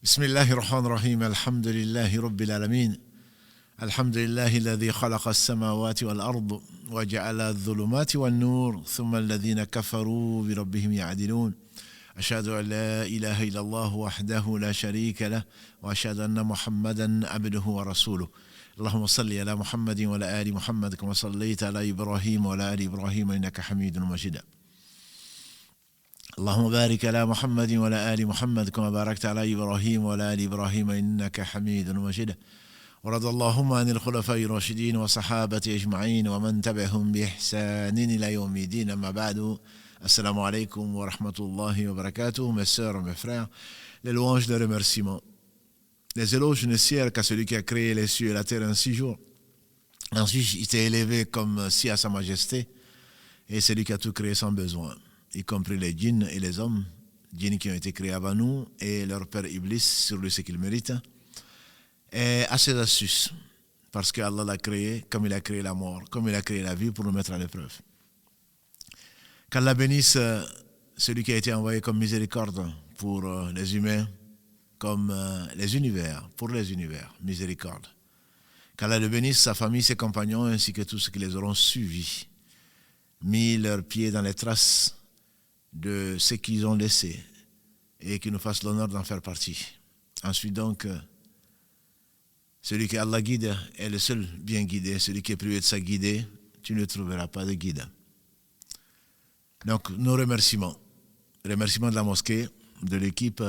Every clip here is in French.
بسم الله الرحمن الرحيم الحمد لله رب العالمين الحمد لله الذي خلق السماوات والأرض وجعل الظلمات والنور ثم الذين كفروا بربهم يعدلون أشهد أن لا إله إلا الله وحده لا شريك له وأشهد أن محمدا عبده ورسوله اللهم صل على محمد وعلى آل محمد كما صليت على إبراهيم وعلى آل إبراهيم إنك حميد مجيد اللهم بارك على محمد وعلى آل محمد كما باركت على إبراهيم وعلى آل إبراهيم إنك حميد مجيد ورضى اللهم عن الخلفاء الراشدين وصحابة أجمعين ومن تبعهم بإحسان إلى يوم الدين أما بعد Assalamu alaikum wa rahmatullahi wa barakatuh, mes sœurs, mes frères, les louanges de remerciement. Les éloges ne ciel qu'à celui qui a créé les cieux et la terre en 6 jours. Ensuite, il s'est élevé comme si à sa majesté, et c'est lui qui a tout créé sans besoin, y compris les djinns et les hommes, djinns qui ont été créés avant nous, et leur père Iblis, sur lui ce qu'il mérite, et à ses astuces, parce qu'Allah l'a créé comme il a créé la mort, comme il a créé la vie pour nous mettre à l'épreuve. Qu'Allah bénisse celui qui a été envoyé comme miséricorde pour les humains, comme les univers, pour les univers, miséricorde. Qu'Allah le bénisse, sa famille, ses compagnons, ainsi que tous ceux qui les auront suivis, mis leurs pieds dans les traces de ce qu'ils ont laissé, et qui nous fasse l'honneur d'en faire partie. Ensuite donc, celui que Allah guide est le seul bien guidé, celui qui est privé de sa guidée, tu ne trouveras pas de guide. Donc, nos remerciements de la mosquée, de l'équipe,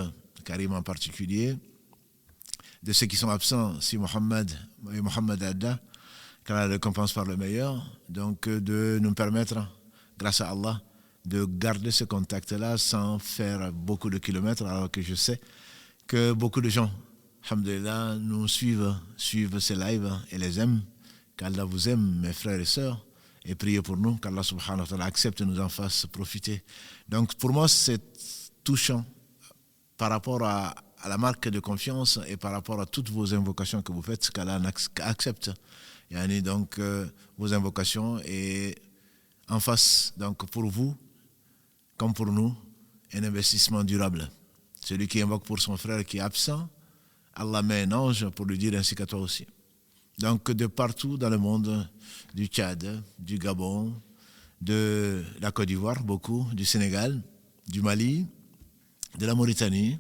Karim en particulier, de ceux qui sont absents, si Mohamed et Mohamed Adda, qu'Allah le récompense par le meilleur, donc de nous permettre, grâce à Allah, de garder ce contact-là sans faire beaucoup de kilomètres, alors que je sais que beaucoup de gens, alhamdoulilah, nous suivent ces lives et les aiment, qu'Allah vous aime, mes frères et sœurs, et priez pour nous, qu'Allah subhanahu wa ta'ala accepte et nous en fasse profiter. Donc pour moi, c'est touchant par rapport à la marque de confiance et par rapport à toutes vos invocations que vous faites, qu'Allah accepte donc, vos invocations et en face, donc pour vous, comme pour nous, un investissement durable. Celui qui invoque pour son frère qui est absent, Allah met un ange pour lui dire ainsi qu'à toi aussi. Donc de partout dans le monde, du Tchad, du Gabon, de la Côte d'Ivoire, beaucoup, du Sénégal, du Mali, de la Mauritanie,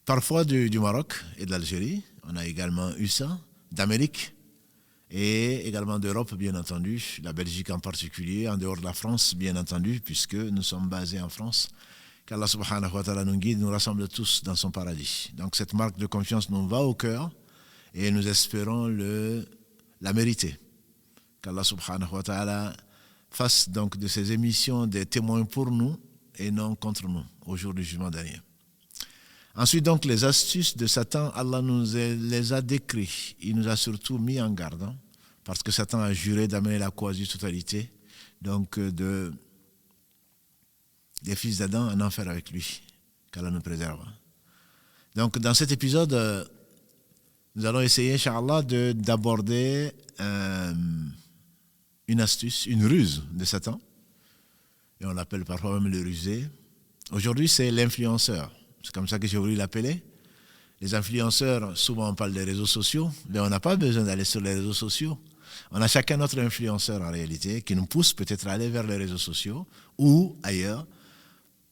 parfois du Maroc et de l'Algérie, on a également eu ça, d'Amérique et également d'Europe bien entendu, la Belgique en particulier, en dehors de la France bien entendu, puisque nous sommes basés en France. Qu'Allah subhanahu wa ta'ala nous guide, nous rassemble tous dans son paradis. Donc cette marque de confiance nous va au cœur. Et nous espérons la mériter. Qu'Allah subhanahu wa ta'ala fasse donc de ces émissions des témoins pour nous et non contre nous au jour du jugement dernier. Ensuite donc les astuces de Satan, Allah nous les a décrits. Il nous a surtout mis en garde, parce que Satan a juré d'amener la quasi-totalité donc des fils d'Adam en enfer avec lui. Qu'Allah nous préserve. Donc dans cet épisode, nous allons essayer, Inch'Allah, d'aborder une astuce, une ruse de Satan. Et on l'appelle parfois même le rusé. Aujourd'hui, c'est l'influenceur. C'est comme ça que j'ai voulu l'appeler. Les influenceurs, souvent on parle des réseaux sociaux, mais on n'a pas besoin d'aller sur les réseaux sociaux. On a chacun notre influenceur en réalité, qui nous pousse peut-être à aller vers les réseaux sociaux ou ailleurs,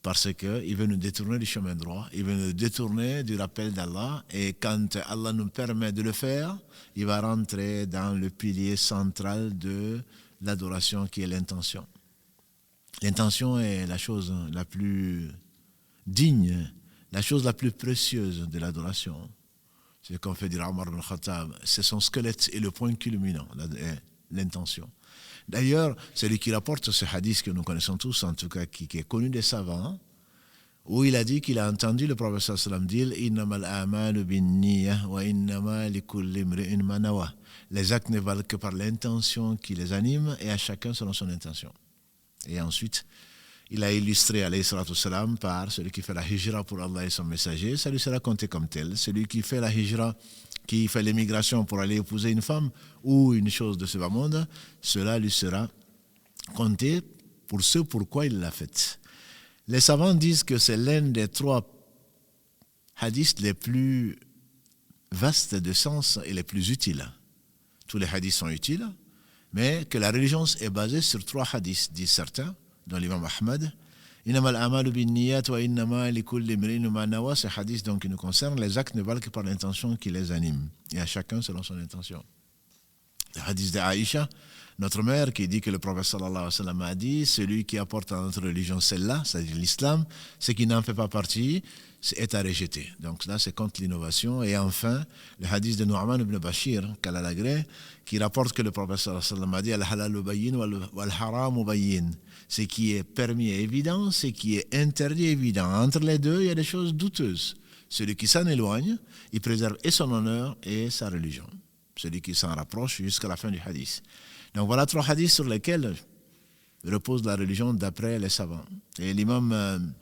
parce qu'il veut nous détourner du chemin droit, il veut nous détourner du rappel d'Allah, et quand Allah nous permet de le faire, il va rentrer dans le pilier central de l'adoration qui est l'intention. L'intention est la chose la plus digne, la chose la plus précieuse de l'adoration. C'est ce qu'on fait dire Omar ibn Khattab, c'est son squelette et le point culminant, l'intention. D'ailleurs, celui qui rapporte ce hadith que nous connaissons tous, en tout cas qui est connu des savants, où il a dit qu'il a entendu le prophète sallallahu alayhi wa sallam dire Innamal a'malu binniyah wa innama likulli imri'in ma nawa. Les actes ne valent que par l'intention qui les anime et à chacun selon son intention. Et ensuite, il a illustré alayhi salatu wassalam par celui qui fait la hijra pour Allah et son messager, ça lui sera compté comme tel. Celui qui fait la hijra, qui fait l'émigration pour aller épouser une femme ou une chose de ce bas monde, cela lui sera compté pour ce pourquoi il l'a fait. Les savants disent que c'est l'un des 3 hadiths les plus vastes de sens et les plus utiles. Tous les hadiths sont utiles, mais que la religion est basée sur 3 hadiths, disent certains, dont l'imam Ahmad. Innama al-amalu bin-niyat wa innama likulli imri'in ma nawa. Ces hadiths donc qui nous concernent, les actes ne valent que par l'intention qui les anime, et à chacun selon son intention. Le hadith d'Aïcha, notre mère, qui dit que le prophète sallallahu alayhi wa sallam a dit: celui qui apporte à notre religion celle-là, c'est-à-dire l'islam, ce qui n'en fait pas partie, est à rejeter. Donc là, c'est contre l'innovation. Et enfin, le hadith de Nu'man ibn Bashir, Kalalagré, qui rapporte que le prophète sallallahu alayhi wa sallam a dit: al-halalu bayyin wal-haramu bayyin. Ce qui est permis est évident, ce qui est interdit est évident. Entre les deux, il y a des choses douteuses. Celui qui s'en éloigne, il préserve et son honneur et sa religion. Celui qui s'en rapproche jusqu'à la fin du hadith. Donc voilà 3 hadiths sur lesquels repose la religion d'après les savants. Et l'imam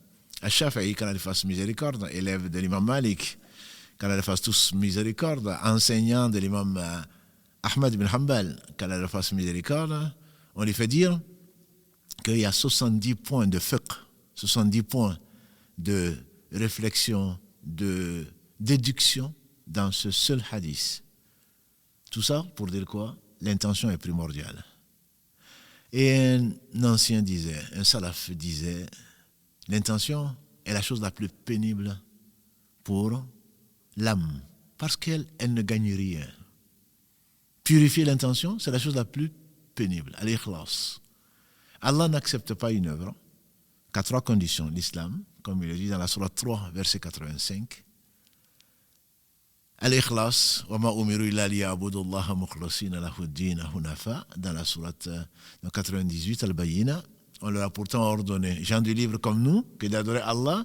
Al-Shafi'i, qu'Allah lui fasse miséricorde, élève de l'imam Malik, qu'Allah lui fasse tous miséricorde, enseignant de l'imam Ahmad ibn Hanbal, qu'Allah lui fasse miséricorde, on lui fait dire qu'il y a 70 points de fiqh, 70 points de réflexion, de déduction dans ce seul hadith. Tout ça pour dire quoi? L'intention est primordiale. Et un ancien disait, un salaf disait, l'intention est la chose la plus pénible pour l'âme, parce qu'elle ne gagne rien. Purifier l'intention, c'est la chose la plus pénible, al-ikhlas. Allah n'accepte pas une œuvre qu'à 3 conditions. L'islam, comme il le dit dans la sourate 3, verset 85, Al-Ikhlas, wa ma umiru illa liya'budullaha mukhlasina lahu ad-din hunafa, dans la sourate 98, Al-Bayyina, on leur a pourtant ordonné, gens du livre comme nous, que d'adorer Allah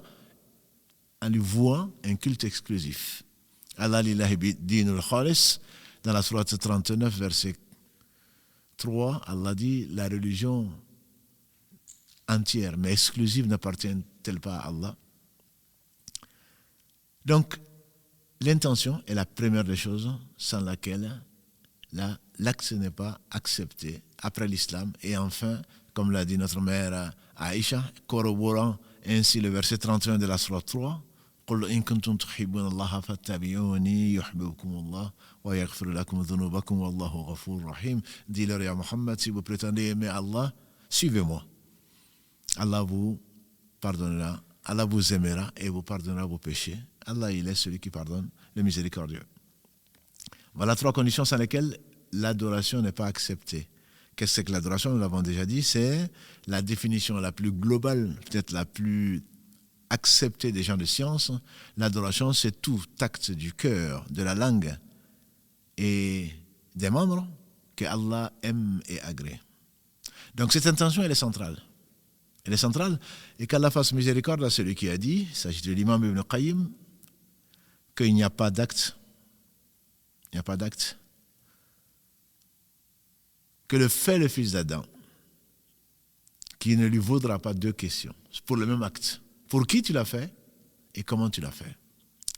en lui vouant un culte exclusif. Allah lillahi dinul khalis, dans la sourate 39, verset 3, Allah dit: la religion entière, mais exclusive, n'appartient-elle pas à Allah? Donc, l'intention est la première des choses sans laquelle l'acte n'est pas accepté après l'islam. Et enfin, comme l'a dit notre mère Aïcha, corroborant ainsi le verset 31 de la sourate 3, قُلْ إِن كُنْتُمْ تُحِبُّونَ اللَّهَ فَاتَّبِعُونِي يُحْبِبْكُمُ اللَّهُ وَيَغْفِرْ لَكُمْ ذُنُوبَكُمْ وَاللَّهُ غَفُورٌ رَحِيمٌ. Dis-leur, ya Muhammad, si vous prétendez aimer Allah, suivez-moi. Allah vous pardonnera, Allah vous aimera et vous pardonnera vos péchés. Allah, il est celui qui pardonne, le miséricordieux. Voilà 3 conditions sans lesquelles l'adoration n'est pas acceptée. Qu'est-ce que l'adoration? Nous l'avons déjà dit, c'est la définition la plus globale, peut-être la plus acceptée des gens de science. L'adoration, c'est tout acte du cœur, de la langue et des membres que Allah aime et agrée. Donc cette intention, elle est centrale. Elle est centrale, et qu'Allah fasse miséricorde à celui qui a dit, il s'agit de l'imam Ibn Qayyim, qu'il n'y a pas d'acte, que le fait le fils d'Adam, qui ne lui vaudra pas 2 questions, pour le même acte. Pour qui tu l'as fait et comment tu l'as fait.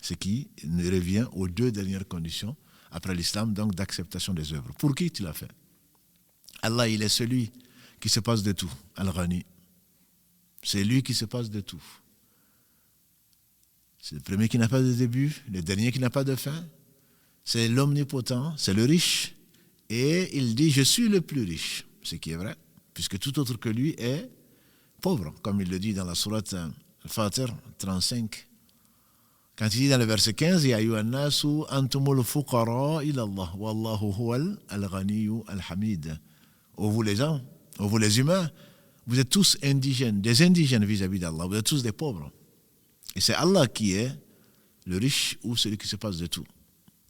Ce qui revient aux 2 dernières conditions, après l'islam, donc d'acceptation des œuvres. Pour qui tu l'as fait? Allah, il est celui qui se passe de tout, Al-Ghani. C'est lui qui se passe de tout. C'est le premier qui n'a pas de début, le dernier qui n'a pas de fin. C'est l'omnipotent, c'est le riche. Et il dit: je suis le plus riche. Ce qui est vrai, puisque tout autre que lui est pauvre, comme il le dit dans la sourate Fatir 35. Quand il dit dans le verset 15: Ya ayyuhan nasu antumul fuqara ila Allah wallahu huwal al-ghaniyyu al-hamid. Ô vous les gens, ô vous les humains, vous êtes tous indigènes, des indigènes vis-à-vis d'Allah. Vous êtes tous des pauvres. Et c'est Allah qui est le riche ou celui qui se passe de tout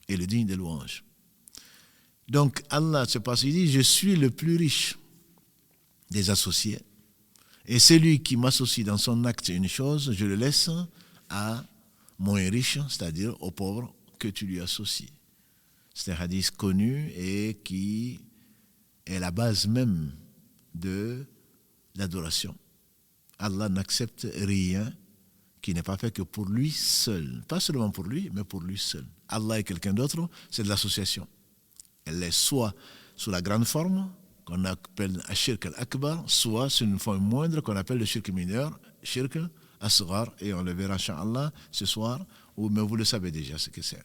et le digne de louange. Donc Allah se passe, il dit: je suis le plus riche des associés. Et celui qui m'associe dans son acte une chose, je le laisse à moins riche, c'est-à-dire au pauvre que tu lui associes. C'est un hadith connu et qui est la base même de l'adoration. Allah n'accepte rien qui n'est pas fait que pour lui seul. Pas seulement pour lui, mais pour lui seul. Allah et quelqu'un d'autre, c'est de l'association. Elle est soit sous la grande forme, qu'on appelle Ashirk al-Akbar, soit sous une forme moindre qu'on appelle le shirk mineur, Shirk al-Asghar, et on le verra, Inch'Allah, ce soir, mais vous le savez déjà ce que c'est.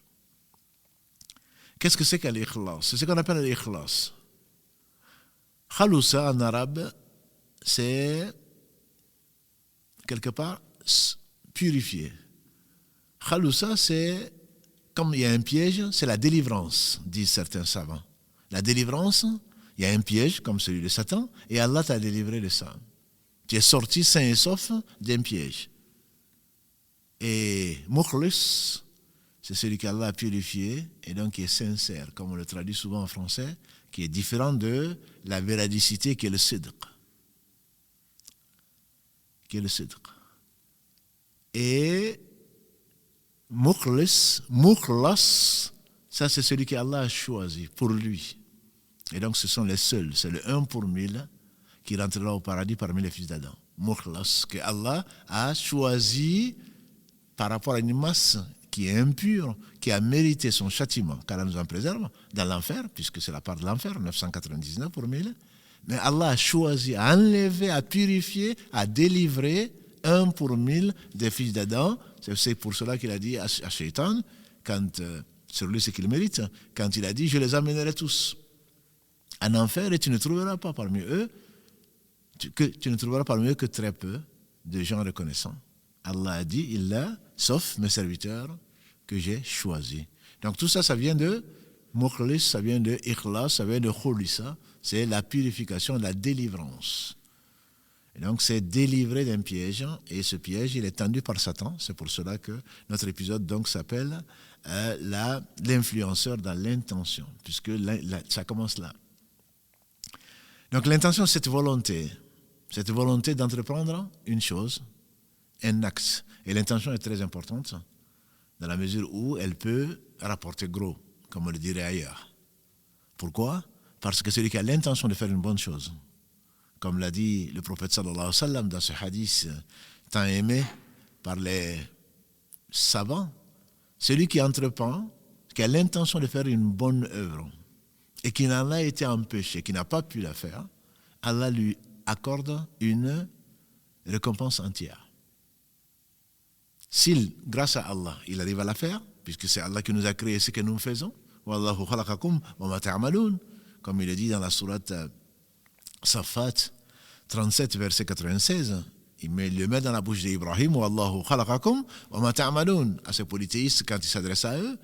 Qu'est-ce que c'est qu'un ikhlas? C'est ce qu'on appelle l'ikhlas. Khalousa en arabe, c'est quelque part purifié. Khalousa, c'est comme il y a un piège, c'est la délivrance, disent certains savants. La délivrance, il y a un piège comme celui de Satan, et Allah t'a délivré de ça. Tu es sorti sain et sauf d'un piège. Et mukhlis, c'est celui qu'Allah a purifié et donc qui est sincère, comme on le traduit souvent en français, qui est différent de la véridicité qui est le sidq. Qui est le sidq. Et mukhlis, ça c'est celui qu'Allah a choisi pour lui. Et donc ce sont les seuls, c'est le 1 pour 1000 qui rentrera au paradis parmi les fils d'Adam. Mukhlas, que Allah a choisi par rapport à une masse qui est impure, qui a mérité son châtiment, qu'Allah nous en préserve, dans l'enfer, puisque c'est la part de l'enfer, 999 pour 1000. Mais Allah a choisi, a enlevé, a purifié, a délivré 1 pour 1000 des fils d'Adam. C'est pour cela qu'il a dit à Shaitan, quand, sur lui ce qu'il mérite, quand il a dit « Je les amènerai tous en enfer et tu ne trouveras pas parmi eux que très peu de gens reconnaissants. » Allah a dit « Illa, sauf mes serviteurs que j'ai choisis. » Donc tout ça, ça vient de mukhlis, ça vient de ikhlas, ça vient de khulisa, c'est la purification, la délivrance. Et donc c'est délivré d'un piège, et ce piège, il est tendu par Satan. C'est pour cela que notre épisode donc s'appelle l'influenceur dans l'intention, puisque ça commence là. Donc l'intention, c'est cette volonté d'entreprendre une chose, un axe. Et l'intention est très importante dans la mesure où elle peut rapporter gros, comme on le dirait ailleurs. Pourquoi? Parce que celui qui a l'intention de faire une bonne chose, comme l'a dit le prophète sallallahu alayhi wa sallam dans ce hadith tant aimé par les savants, celui qui entreprend, qui a l'intention de faire une bonne œuvre et qui en a été empêché, qui n'a pas pu la faire, Allah lui accorde une récompense entière. S'il, grâce à Allah, il arrive à la faire, puisque c'est Allah qui nous a créé ce que nous faisons, Wallahu khalaqakum wa ma ta'malun, comme il est dit dans la sourate Safat 37, verset 96, il le met dans la bouche d'Ibrahim, Wallahu khalaqakum wa ma ta'malun, à ces polythéistes, quand il s'adresse à eux,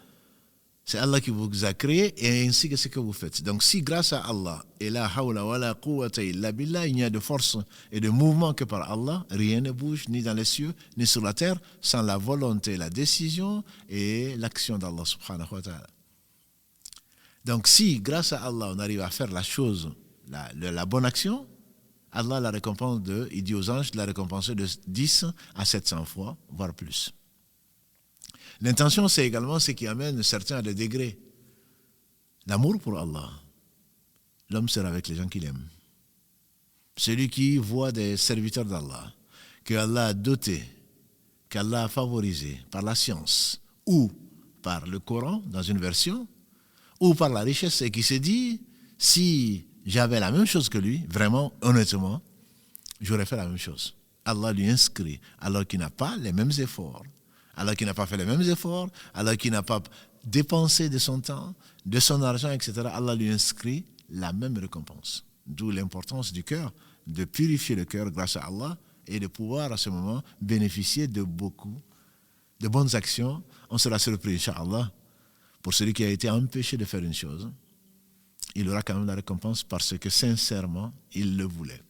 c'est Allah qui vous a créé et ainsi que ce que vous faites. Donc si grâce à Allah, et la hawla wa la quwwata illa billah, il n'y a de force et de mouvement que par Allah, rien ne bouge ni dans les cieux ni sur la terre sans la volonté, la décision et l'action d'Allah subhanahu wa ta'ala. Donc si grâce à Allah on arrive à faire la chose, la bonne action, Allah la récompense il dit aux anges de la récompenser de 10 à 700 fois, voire plus. L'intention, c'est également ce qui amène certains à des degrés. L'amour pour Allah. L'homme sera avec les gens qu'il aime. Celui qui voit des serviteurs d'Allah, que Allah a dotés, qu'Allah a favorisés par la science, ou par le Coran, dans une version, ou par la richesse, et qui se dit, si j'avais la même chose que lui, vraiment, honnêtement, j'aurais fait la même chose. Allah lui inscrit, alors qu'il n'a pas les mêmes efforts. Allah qui n'a pas fait les mêmes efforts, Allah qui n'a pas dépensé de son temps, de son argent, etc., Allah lui inscrit la même récompense. D'où l'importance du cœur, de purifier le cœur grâce à Allah et de pouvoir à ce moment bénéficier de beaucoup de bonnes actions. On sera surpris, Inch'Allah, pour celui qui a été empêché de faire une chose. Il aura quand même la récompense parce que sincèrement, il le voulait.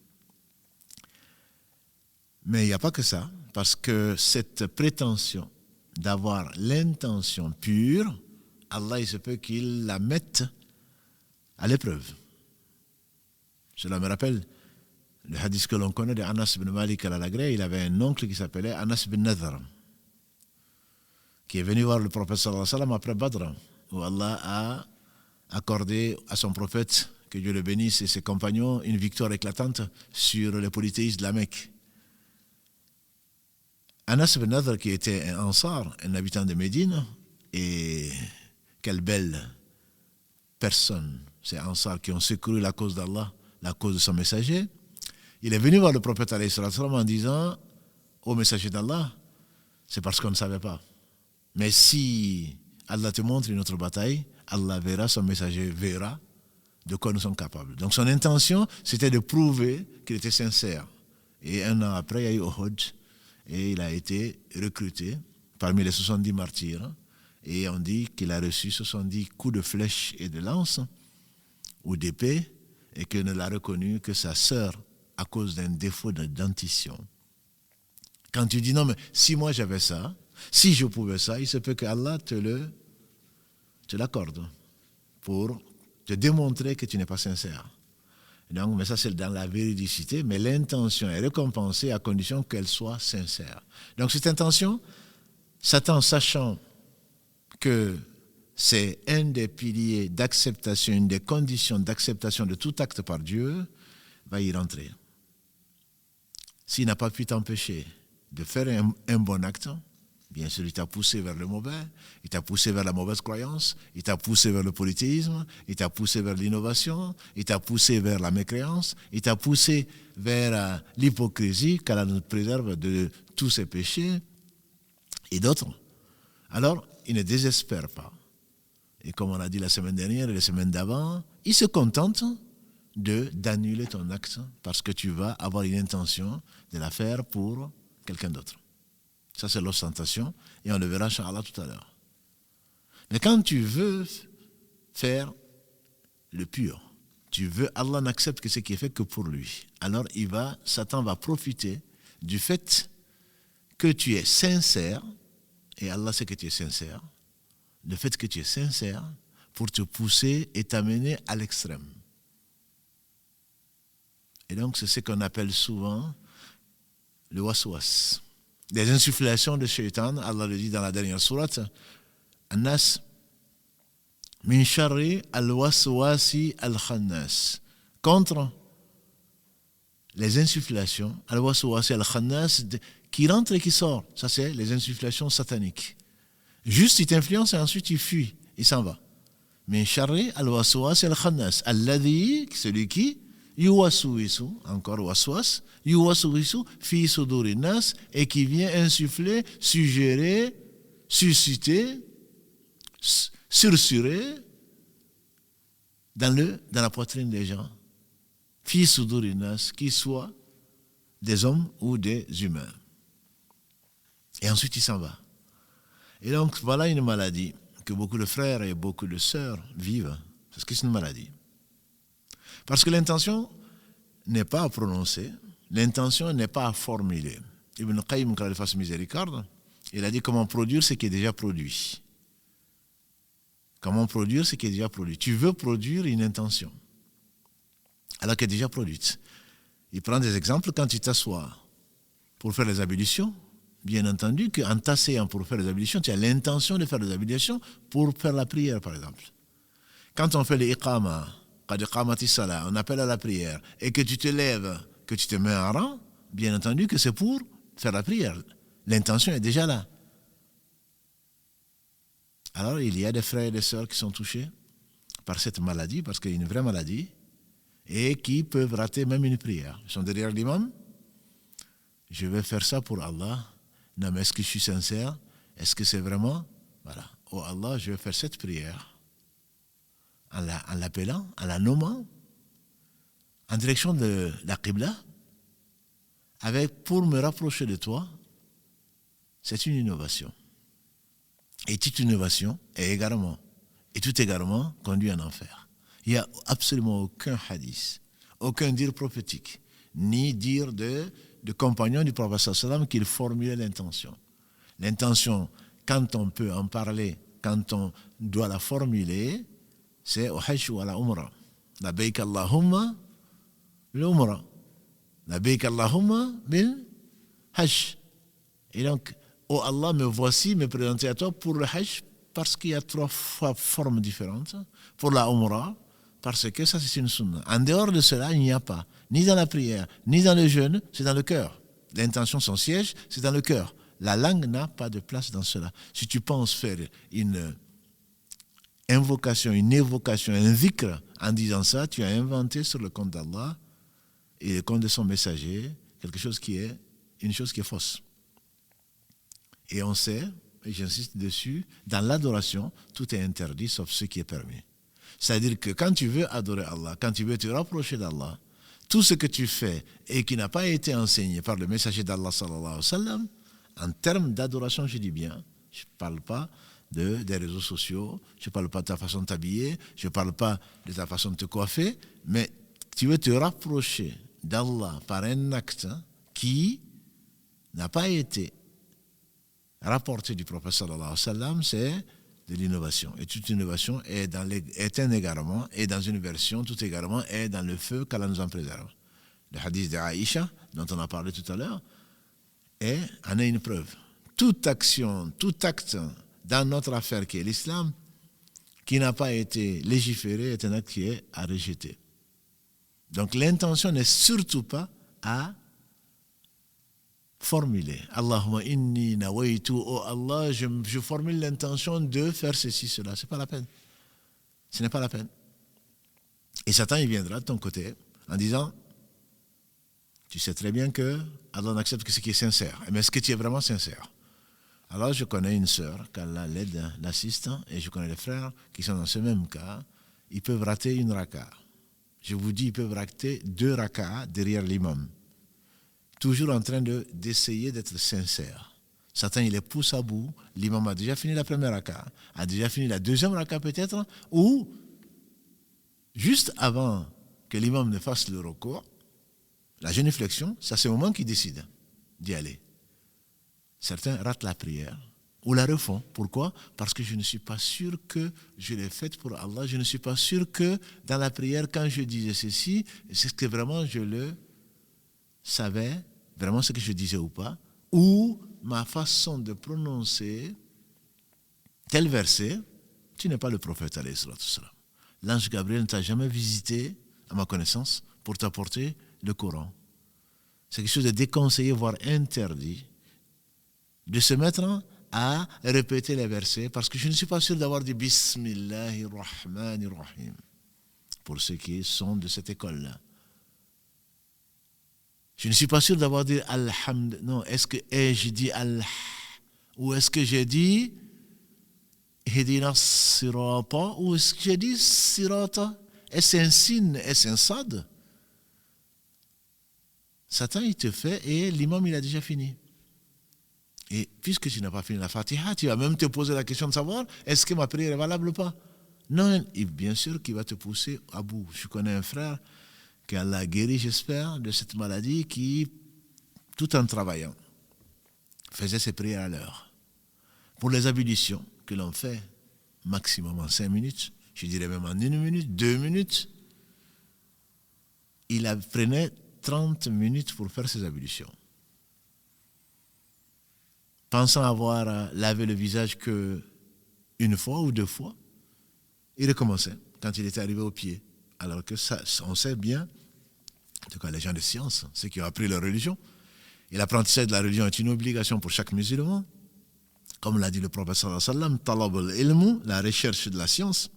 Mais il n'y a pas que ça, parce que cette prétention d'avoir l'intention pure, Allah, il se peut qu'il la mette à l'épreuve. Cela me rappelle le hadith que l'on connaît de Anas ibn Malik al-Alagré. Il avait un oncle qui s'appelait Anas ibn Nadhr, qui est venu voir le prophète sallallahu alayhi wa sallam après Badr, où Allah a accordé à son prophète, que Dieu le bénisse, et ses compagnons, une victoire éclatante sur les polythéistes de la Mecque. Anas ibn Nadhr, qui était un Ansar, un habitant de Médine, et quelle belle personne, ces Ansar qui ont secouru la cause d'Allah, la cause de son messager. Il est venu voir le prophète alayhi sallam en disant, ô messager d'Allah, c'est parce qu'on ne savait pas. Mais si Allah te montre une autre bataille, Allah verra, son messager verra de quoi nous sommes capables. Donc son intention, c'était de prouver qu'il était sincère. Et un an après, il y a eu Uhud, et il a été recruté parmi les 70 martyrs. Et on dit qu'il a reçu 70 coups de flèche et de lance, ou d'épée, et qu'il ne l'a reconnu que sa sœur à cause d'un défaut de dentition. Quand tu dis non, mais si moi j'avais ça, si je pouvais ça, il se peut que Allah te l'accorde pour te démontrer que tu n'es pas sincère. Donc, mais ça c'est dans la véridicité, mais l'intention est récompensée à condition qu'elle soit sincère. Donc cette intention, Satan, sachant que c'est un des piliers d'acceptation, une des conditions d'acceptation de tout acte par Dieu, va y rentrer. S'il n'a pas pu t'empêcher de faire un bon acte, bien sûr, il t'a poussé vers le mauvais, il t'a poussé vers la mauvaise croyance, il t'a poussé vers le polythéisme, il t'a poussé vers l'innovation, il t'a poussé vers la mécréance, il t'a poussé vers l'hypocrisie, qu'Allah nous préserve de tous ces péchés et d'autres. Alors, il ne désespère pas. Et comme on l'a dit la semaine dernière et les semaines d'avant, il se contente d'annuler ton acte parce que tu vas avoir une intention de la faire pour quelqu'un d'autre. Ça, c'est l'ostentation, et on le verra, Inch'Allah, tout à l'heure. Mais quand tu veux faire le pur, tu veux, Allah n'accepte que ce qui est fait que pour lui. Alors, Satan va profiter du fait que tu es sincère, et Allah sait que tu es sincère, le fait que tu es sincère pour te pousser et t'amener à l'extrême. Et donc, c'est ce qu'on appelle souvent le waswas. Des insufflations de shaitan, Allah le dit dans la dernière sourate, An-Nas, min sharri al-waswasi al-khannas. Contre les insufflations, al-waswasi al-khannas, qui rentre et qui sort. Ça, c'est les insufflations sataniques. Juste, il t'influence et ensuite il fuit, il s'en va. Min sharri al-waswasi al-khannas. Alladhi, celui qui, yuwaswisu, encore waswas, yuwaswisu fi suduri nas, et qui vient insuffler, suggérer, susciter, sursurer dans la poitrine des gens. Fi suduri nas, qu'ils soient des hommes ou des humains. Et ensuite il s'en va. Et donc voilà une maladie que beaucoup de frères et beaucoup de sœurs vivent, parce que c'est une maladie. Parce que l'intention n'est pas à prononcer, l'intention n'est pas à formuler. Ibn Qayyim, quand il fasse miséricorde, il a dit comment produire ce qui est déjà produit. Comment produire ce qui est déjà produit. Tu veux produire une intention, alors qu'elle est déjà produite. Il prend des exemples quand tu t'assois pour faire les ablutions. Bien entendu qu'en t'asseyant pour faire les ablutions, tu as l'intention de faire les ablutions pour faire la prière, par exemple. Quand on fait les iqama, on appelle à la prière, et que tu te lèves, que tu te mets en rang, bien entendu que c'est pour faire la prière. L'intention est déjà là. Alors il y a des frères et des sœurs qui sont touchés par cette maladie, parce qu'il y a une vraie maladie, et qui peuvent rater même une prière. Ils sont derrière l'imam, je vais faire ça pour Allah. Non, mais est-ce que je suis sincère? Est-ce que c'est vraiment? Voilà. Oh Allah, je vais faire cette prière en l'appelant, en la nommant, en direction de la Qibla, pour me rapprocher de toi. C'est une innovation. Et toute innovation est égarement. Et tout égarement conduit en enfer. Il n'y a absolument aucun hadith, aucun dire prophétique, ni dire de compagnons du prophète sallam qu'il formulait l'intention. L'intention, quand on peut en parler, quand on doit la formuler, c'est au hajj ou à la umrah. Labbaik Allahumma bil umrah. Labbaik Allahumma bil hajj. Et donc, oh Allah, me voici, me présenter à toi pour le hajj, parce qu'il y a 3 formes différentes. Pour la umrah, parce que ça c'est une sunna. En dehors de cela, il n'y a pas, ni dans la prière, ni dans le jeûne, c'est dans le cœur. L'intention, son siège, c'est dans le cœur. La langue n'a pas de place dans cela. Si tu penses faire une invocation, une évocation, un dhikr en disant ça, tu as inventé sur le compte d'Allah et le compte de son messager une chose qui est fausse. Et on sait et j'insiste dessus, dans l'adoration, tout est interdit sauf ce qui est permis. C'est-à-dire que quand tu veux adorer Allah, quand tu veux te rapprocher d'Allah, tout ce que tu fais et qui n'a pas été enseigné par le messager d'Allah sallallahu alayhi wa sallam, en termes d'adoration, je dis bien, je ne parle pas des réseaux sociaux, je ne parle pas de ta façon de t'habiller, je ne parle pas de ta façon de te coiffer, mais tu veux te rapprocher d'Allah par un acte qui n'a pas été rapporté du prophète sallallahu alayhi wa sallam, c'est de l'innovation. Et toute innovation est un égarement, et dans une version, tout égarement est dans le feu qu'Allah nous en préserve. Le hadith d'Aïcha, dont on a parlé tout à l'heure, en est une preuve. Toute action, tout acte dans notre affaire qui est l'islam, qui n'a pas été légiféré, est un acte qui est à rejeter. Donc l'intention n'est surtout pas à formuler. Allahumma inni nawaitu, oh Allah, je formule l'intention de faire ceci, cela. Ce n'est pas la peine. Ce n'est pas la peine. Et Satan, il viendra de ton côté en disant, tu sais très bien que Allah n'accepte que ce qui est sincère. Mais est-ce que tu es vraiment sincère? Alors je connais une sœur, qu'Allah l'aide, l'assiste, et je connais des frères qui sont dans ce même cas. Ils peuvent rater une raka. Je vous dis, ils peuvent rater 2 rakas derrière l'imam. Toujours en train d'essayer d'être sincère. Satan, il les pousse à bout. L'imam a déjà fini la première raka, a déjà fini la deuxième raka peut-être, ou juste avant que l'imam ne fasse le recours, la génuflexion, c'est à ce moment qu'il décide d'y aller. Certains ratent la prière ou la refont. Pourquoi? Parce que je ne suis pas sûr que je l'ai faite pour Allah. Je ne suis pas sûr que dans la prière, quand je disais ceci, c'est que vraiment je le savais, vraiment ce que je disais ou pas, ou ma façon de prononcer tel verset, tu n'es pas le prophète, alayhi salatu wassalam. L'ange Gabriel ne t'a jamais visité, à ma connaissance, pour t'apporter le Coran. C'est quelque chose de déconseillé, voire interdit, de se mettre à répéter les versets, parce que je ne suis pas sûr d'avoir dit Bismillahirrahmanirrahim, pour ceux qui sont de cette école-là. Je ne suis pas sûr d'avoir dit Alhamd. Non, est-ce que j'ai dit Al, ou est-ce que j'ai dit Hidina Sirata, ou est-ce que j'ai dit Sirata? Est-ce un signe? Est-ce un sad? Satan, il te fait, et l'imam, il a déjà fini. Et puisque tu n'as pas fini la Fatiha, tu vas même te poser la question de savoir, est-ce que ma prière est valable ou pas? Non, et bien sûr qu'il va te pousser à bout. Je connais un frère qu'Allah a guéri, j'espère, de cette maladie, qui, tout en travaillant, faisait ses prières à l'heure. Pour les ablutions que l'on fait maximum en 5 minutes, je dirais même en 1 minute, 2 minutes, il prenait 30 minutes pour faire ses ablutions. Pensant avoir lavé le visage que 1 fois ou 2 fois, il recommençait quand il était arrivé au pied. Alors que ça, on sait bien, en tout cas les gens de science, ceux qui ont appris leur religion, et l'apprentissage de la religion est une obligation pour chaque musulman. Comme l'a dit le prophète sallallahu alayhi wa sallam, talab al-ilmu, la recherche de la science,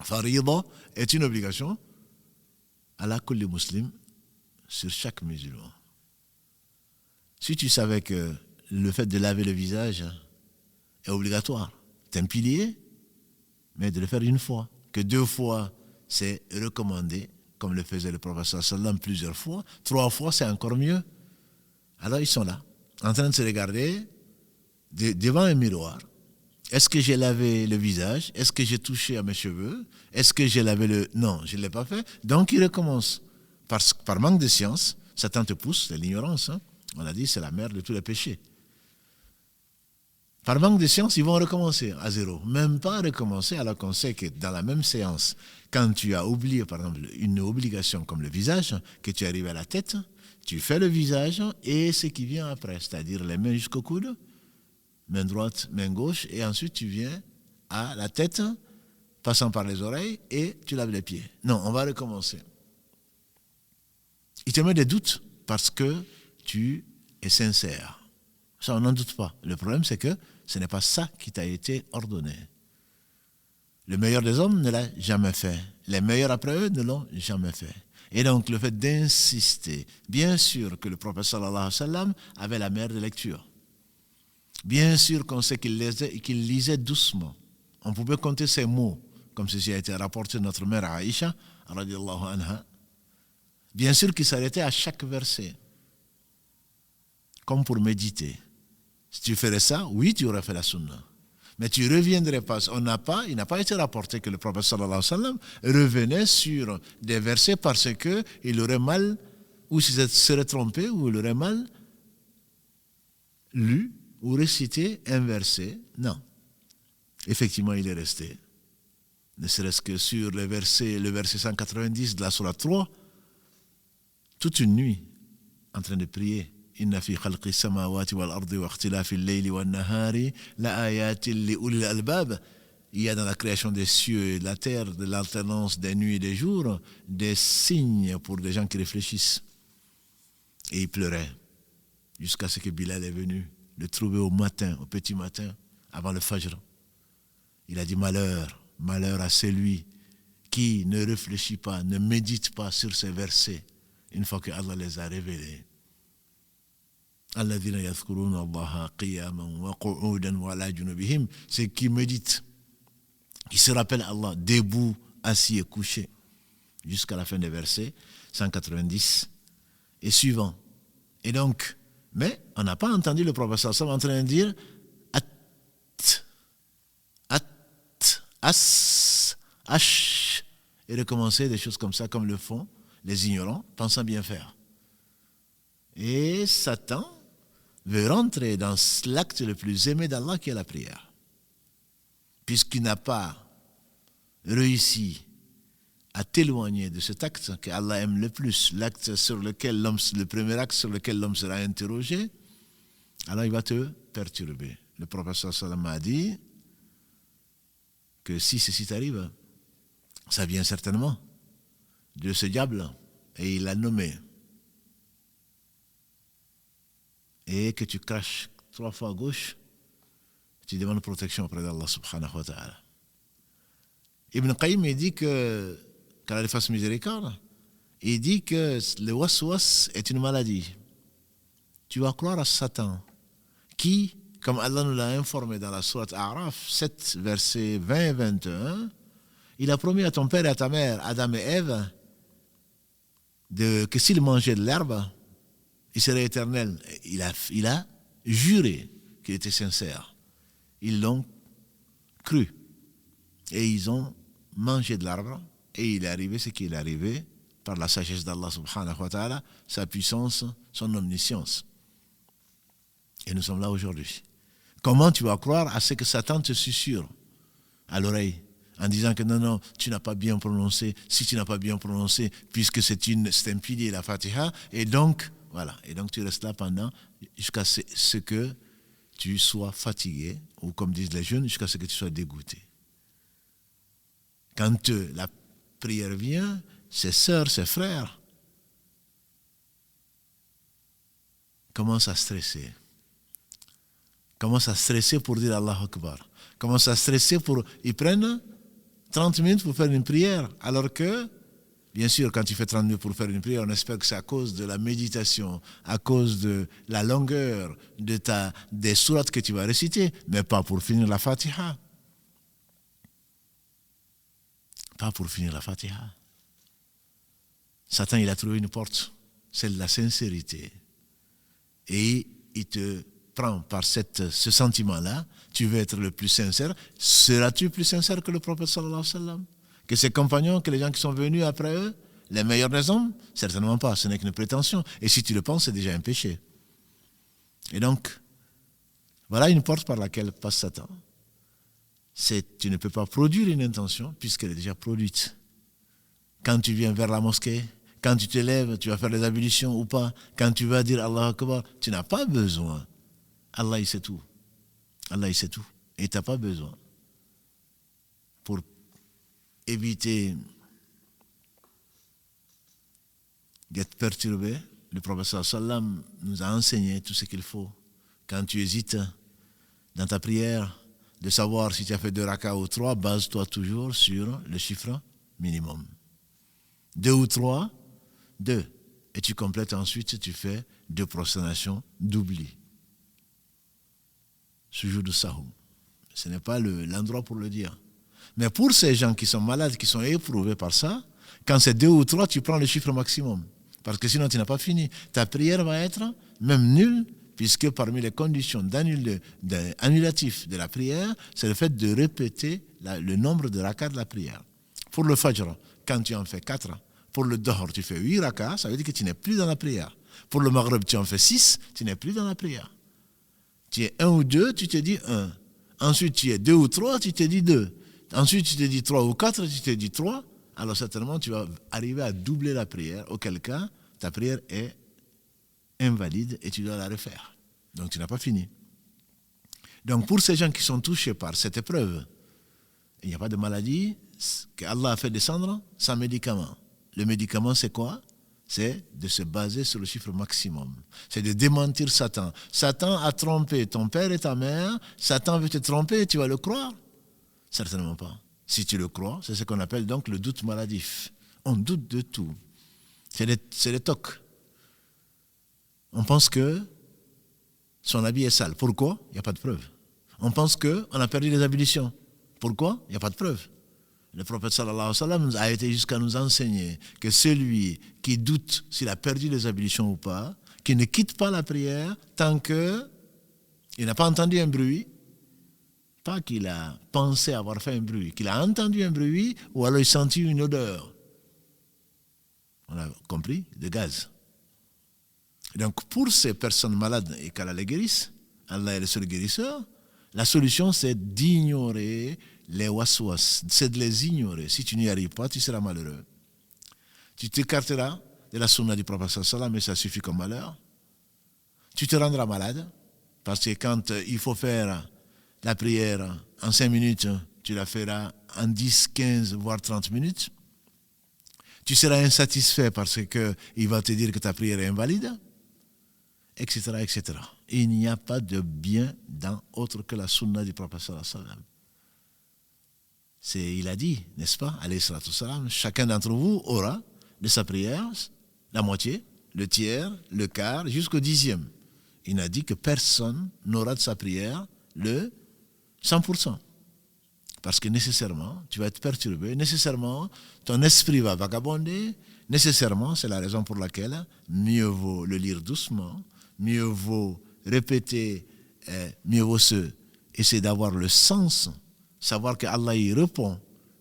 farida, est une obligation ala kulli muslim, sur chaque musulman. Si tu savais que le fait de laver le visage est obligatoire, c'est un pilier, mais de le faire 1 fois, que 2 fois, c'est recommandé, comme le faisait le prophète sallallahu alayhi wa sallam plusieurs fois, 3 fois, c'est encore mieux. Alors ils sont là, en train de se regarder devant un miroir. Est-ce que j'ai lavé le visage? Est-ce que j'ai touché à mes cheveux? Est-ce que j'ai lavé le... Non, je ne l'ai pas fait. Donc ils recommencent. Par manque de science, Satan te pousse, c'est l'ignorance. Hein? On a dit, c'est la mère de tous les péchés. Par manque de science, ils vont recommencer à 0. Même pas recommencer, alors qu'on sait que dans la même séance, quand tu as oublié, par exemple, une obligation comme le visage, que tu arrives à la tête, tu fais le visage et ce qui vient après, c'est-à-dire les mains jusqu'au coude, main droite, main gauche, et ensuite tu viens à la tête, passant par les oreilles, et tu laves les pieds. Non, on va recommencer. Il te met des doutes parce que tu es sincère. Ça, on n'en doute pas. Le problème, c'est que ce n'est pas ça qui t'a été ordonné. Le meilleur des hommes ne l'a jamais fait. Les meilleurs après eux ne l'ont jamais fait. Et donc, le fait d'insister, bien sûr que le prophète sallallahu alayhi wa sallam avait la meilleure des lectures. Bien sûr qu'on sait qu'il lisait doucement. On pouvait compter ses mots, comme ceci a été rapporté de notre mère Aïcha, radiallahu anha. Bien sûr qu'il s'arrêtait à chaque verset, comme pour méditer. Si tu ferais ça, oui, tu aurais fait la sunna. Mais tu ne reviendrais pas. Il n'a pas été rapporté que le prophète sallallahu alayhi wa sallam revenait sur des versets parce qu'il aurait mal, ou s'il serait trompé, ou il aurait mal lu ou récité un verset. Non. Effectivement, il est resté. Ne serait-ce que sur le verset 190 de la sourate 3, toute une nuit, en train de prier. Inna fi khalqi samawati wal ardi wa ikhtilafi al-layli wan nahari la ayatin li ulil albab. Il y a dans la création des cieux et de la terre, de l'alternance des nuits et des jours, des signes pour des gens qui réfléchissent. Et il pleurait jusqu'à ce que Bilal est venu le trouver au matin, au petit matin, avant le Fajr. Il a dit malheur, malheur à celui qui ne réfléchit pas, ne médite pas sur ces versets une fois que Allah les a révélés. Alladhina yadhkuruna Allaha qiyaman wa qu'udan wa ala junubihim, c'est qui médite, qui se rappelle Allah debout, assis et couché, jusqu'à la fin des versets 190 et suivant. Et donc, mais on n'a pas entendu le prophète sallallahu alayhi wa sallam en train de dire as, ash, et recommencer des choses comme ça, comme le font les ignorants, pensant bien faire. Et Satan veut rentrer dans l'acte le plus aimé d'Allah qui est la prière. Puisqu'il n'a pas réussi à t'éloigner de cet acte que Allah aime le plus, l'acte sur lequel l'homme, le premier acte sur lequel l'homme sera interrogé, alors il va te perturber. Le prophète sallallahu alayhi wa sallam a dit que si ceci t'arrive, ça vient certainement de ce diable, et il l'a nommé. Et que tu craches 3 fois à gauche, tu demandes protection auprès d'Allah subhanahu wa ta'ala. Ibn Qayyim, il dit que, qu'Allah fasse miséricorde, il dit que le waswas est une maladie. Tu vas croire à Satan, qui, comme Allah nous l'a informé dans la sourate A'raf, 7, versets 20 et 21, il a promis à ton père et à ta mère, Adam et Ève, que s'ils mangeaient de l'herbe, il serait éternel. Il a juré qu'il était sincère. Ils l'ont cru. Et ils ont mangé de l'arbre. Et il est arrivé ce qui est arrivé par la sagesse d'Allah subhanahu wa ta'ala, sa puissance, son omniscience. Et nous sommes là aujourd'hui. Comment tu vas croire à ce que Satan te susurre à l'oreille en disant que non, tu n'as pas bien prononcé, si tu n'as pas bien prononcé, puisque c'est un pilier, la Fatiha, et donc, voilà, et donc tu restes là pendant, jusqu'à ce que tu sois fatigué, ou comme disent les jeunes, jusqu'à ce que tu sois dégoûté. Quand la prière vient, ses sœurs, ses frères commencent à stresser. Commencent à stresser pour dire Allahu Akbar. Commencent à stresser ils prennent 30 minutes pour faire une prière, alors que, bien sûr, quand tu fais 30 minutes pour faire une prière, on espère que c'est à cause de la méditation, à cause de la longueur des sourates que tu vas réciter, mais pas pour finir la Fatiha. Pas pour finir la Fatiha. Satan, il a trouvé une porte, celle de la sincérité. Et il te prend par ce sentiment-là, tu veux être le plus sincère, seras-tu plus sincère que le prophète sallallahu alayhi wa sallam? Que ses compagnons, que les gens qui sont venus après eux, les meilleurs des hommes? Certainement pas, ce n'est qu'une prétention. Et si tu le penses, c'est déjà un péché. Et donc, voilà une porte par laquelle passe Satan. Tu ne peux pas produire une intention puisqu'elle est déjà produite. Quand tu viens vers la mosquée, quand tu te lèves, tu vas faire les ablutions ou pas, quand tu vas dire Allahu Akbar, tu n'as pas besoin. Allah, il sait tout. Allah, il sait tout. Et tu n'as pas besoin. Pour éviter d'être perturbé, le prophète sallam nous a enseigné tout ce qu'il faut. Quand tu hésites dans ta prière, de savoir si tu as fait 2 rakas ou 3, base-toi toujours sur le chiffre minimum. 2 ou 3, 2. Et tu complètes ensuite, tu fais 2 prosternations d'oubli. sujoud sahou. Ce n'est pas l'endroit pour le dire. Mais pour ces gens qui sont malades, qui sont éprouvés par ça, quand c'est 2 ou 3, tu prends le chiffre maximum. Parce que sinon, tu n'as pas fini. Ta prière va être même nulle, puisque parmi les conditions annulatif de la prière, c'est le fait de répéter le nombre de rakats de la prière. Pour le fajr, quand tu en fais 4, pour le dohr, tu fais 8 rakats, ça veut dire que tu n'es plus dans la prière. Pour le maghrib, tu en fais 6, tu n'es plus dans la prière. Tu es 1 ou 2, tu te dis 1. Ensuite, tu es 2 ou 3, tu te dis 2. Ensuite, tu te dis 3 ou 4, tu te dis 3. Alors certainement, tu vas arriver à doubler la prière, auquel cas, ta prière est invalide et tu dois la refaire. Donc, tu n'as pas fini. Donc, pour ces gens qui sont touchés par cette épreuve, il n'y a pas de maladie qu'Allah a fait descendre sans médicament. Le médicament, c'est quoi? C'est de se baser sur le chiffre maximum. C'est de démentir Satan. Satan a trompé ton père et ta mère. Satan veut te tromper et tu vas le croire? Certainement pas. Si tu le crois, c'est ce qu'on appelle donc le doute maladif. On doute de tout. C'est les tocs. On pense que son habit est sale. Pourquoi? Il n'y a pas de preuve. On pense qu'on a perdu les ablutions. Pourquoi? Il n'y a pas de preuve. Le prophète sallallahu alayhi wa sallam a été jusqu'à nous enseigner que celui qui doute s'il a perdu les ablutions ou pas, qui ne quitte pas la prière tant qu'il n'a pas entendu un bruit, pas qu'il a pensé avoir fait un bruit, qu'il a entendu un bruit ou alors il senti une odeur. On a compris? De gaz. Donc pour ces personnes malades et qu'Allah les guérisse, Allah est le seul guérisseur, la solution c'est d'ignorer les waswas, c'est de les ignorer. Si tu n'y arrives pas, tu seras malheureux. Tu t'écarteras de la sunna du prophète sallallahu alayhi wa sallam, mais ça suffit comme malheur. Tu te rendras malade, parce que quand il faut faire la prière en 5 minutes, tu la feras en 10, 15, voire 30 minutes. Tu seras insatisfait parce qu'il va te dire que ta prière est invalide, etc., etc. Il n'y a pas de bien dans autre que la sunna du prophète sallallahu alayhi wa sallam. Il a dit, n'est-ce pas, alayhi salatu salam, chacun d'entre vous aura de sa prière la moitié, le tiers, le quart, jusqu'au 10e. Il n'a dit que personne n'aura de sa prière le 100%. Parce que nécessairement, tu vas être perturbé, nécessairement, ton esprit va vagabonder, nécessairement, c'est la raison pour laquelle mieux vaut le lire doucement, mieux vaut répéter, mieux vaut essayer d'avoir le sens, savoir que Allah y répond.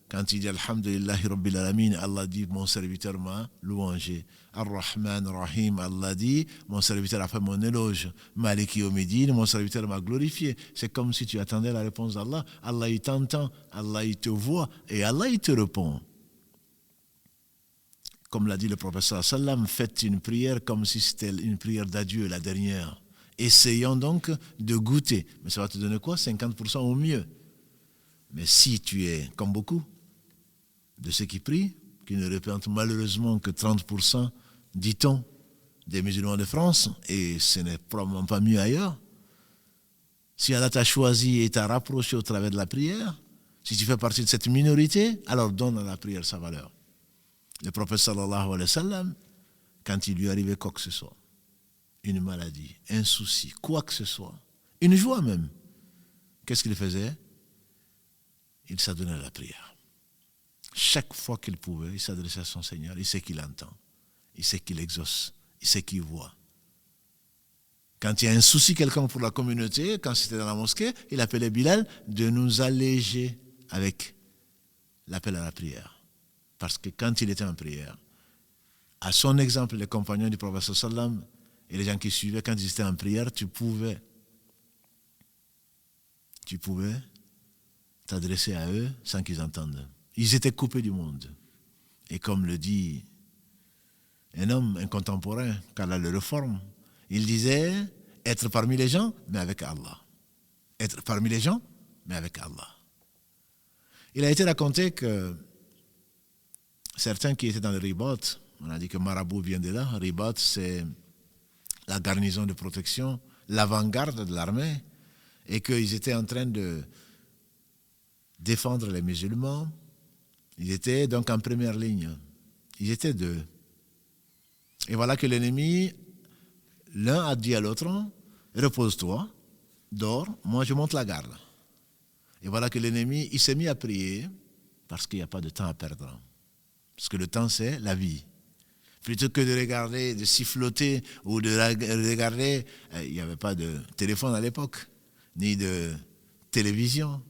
Quand il dit Alhamdulillahi Rabbil Alamin, Allah dit mon serviteur m'a louangé. Ar-Rahman Rahim, Allah dit mon serviteur a fait mon éloge. Maliki Yawmiddin, mon serviteur m'a glorifié. C'est comme si tu attendais la réponse d'Allah. Allah il t'entend, Allah il te voit et Allah il te répond. Comme l'a dit le prophète sallallahu alayhi wa sallam, faites une prière comme si c'était une prière d'adieu, la dernière. Essayons donc de goûter. Mais ça va te donner quoi? 50% au mieux. Mais si tu es, comme beaucoup de ceux qui prient, qui ne représentent malheureusement que 30%, dit-on, des musulmans de France, et ce n'est probablement pas mieux ailleurs, si Allah t'a choisi et t'a rapproché au travers de la prière, si tu fais partie de cette minorité, alors donne à la prière sa valeur. Le prophète sallallahu alayhi wa sallam, quand il lui arrivait quoi que ce soit, une maladie, un souci, quoi que ce soit, une joie même, qu'est-ce qu'il faisait? Il s'adonnait à la prière. Chaque fois qu'il pouvait, il s'adressait à son Seigneur. Il sait qu'il entend. Il sait qu'il exauce. Il sait qu'il voit. Quand il y a un souci quelconque pour la communauté, quand c'était dans la mosquée, il appelait Bilal de nous alléger avec l'appel à la prière. Parce que quand il était en prière, à son exemple, les compagnons du prophète sallam et les gens qui suivaient, quand ils étaient en prière, tu pouvais t'adresser à eux sans qu'ils entendent. Ils étaient coupés du monde. Et comme le dit un homme, un contemporain, qu'Allah le reforme, il disait être parmi les gens, mais avec Allah. Être parmi les gens, mais avec Allah. Il a été raconté que certains qui étaient dans le Ribat, on a dit que Marabout vient de là, Ribat c'est la garnison de protection, l'avant-garde de l'armée, et qu'ils étaient en train de défendre les musulmans. Ils étaient donc en première ligne. Ils étaient 2. Et voilà que l'ennemi, l'un a dit à l'autre, repose-toi, dort, moi je monte la garde. Et voilà que l'ennemi, il s'est mis à prier parce qu'il n'y a pas de temps à perdre. Parce que le temps, c'est la vie. Plutôt que de regarder, de siffloter ou de regarder, il n'y avait pas de téléphone à l'époque, ni de télévision.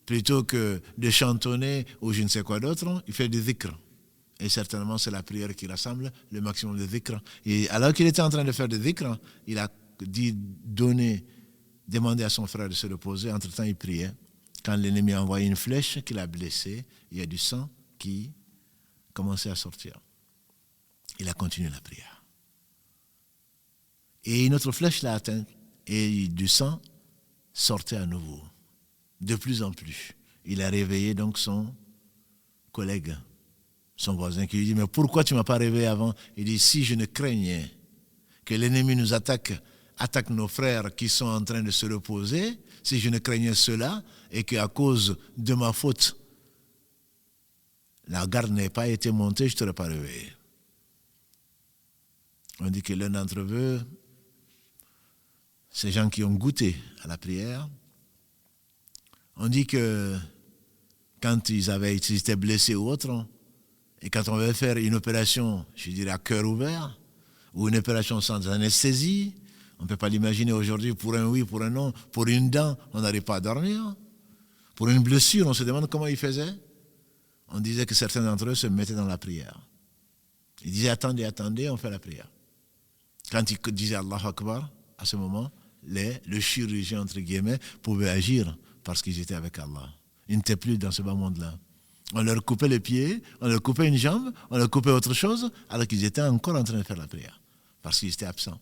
Plutôt que de chantonner ou je ne sais quoi d'autre, il fait du dhikr. Et certainement, c'est la prière qui rassemble le maximum de dhikr. Et alors qu'il était en train de faire du dhikr, il a dit, demandé à son frère de se reposer. Entre-temps, il priait. Quand l'ennemi a envoyé une flèche qui l'a blessé, il y a du sang qui commençait à sortir. Il a continué la prière. Et une autre flèche l'a atteint. Et du sang sortait à nouveau. De plus en plus. Il a réveillé donc son collègue, son voisin, qui lui dit, mais pourquoi tu ne m'as pas réveillé avant? Il dit, si je ne craignais que l'ennemi nous attaque nos frères qui sont en train de se reposer, si je ne craignais cela, et qu'à cause de ma faute, la garde n'ait pas été montée, je ne t'aurais pas réveillé. On dit que l'un d'entre eux, ces gens qui ont goûté à la prière, on dit que quand ils étaient blessés ou autre, et quand on veut faire une opération, je dirais à cœur ouvert, ou une opération sans anesthésie, on ne peut pas l'imaginer aujourd'hui pour un oui, pour un non, pour une dent, on n'arrive pas à dormir. Pour une blessure, on se demande comment ils faisaient. On disait que certains d'entre eux se mettaient dans la prière. Ils disaient attendez, on fait la prière. Quand ils disaient Allahu Akbar, à ce moment, le chirurgien, entre guillemets, pouvait agir parce qu'ils étaient avec Allah. Ils n'étaient plus dans ce bas monde-là. On leur coupait les pieds, on leur coupait une jambe, on leur coupait autre chose, alors qu'ils étaient encore en train de faire la prière, parce qu'ils étaient absents.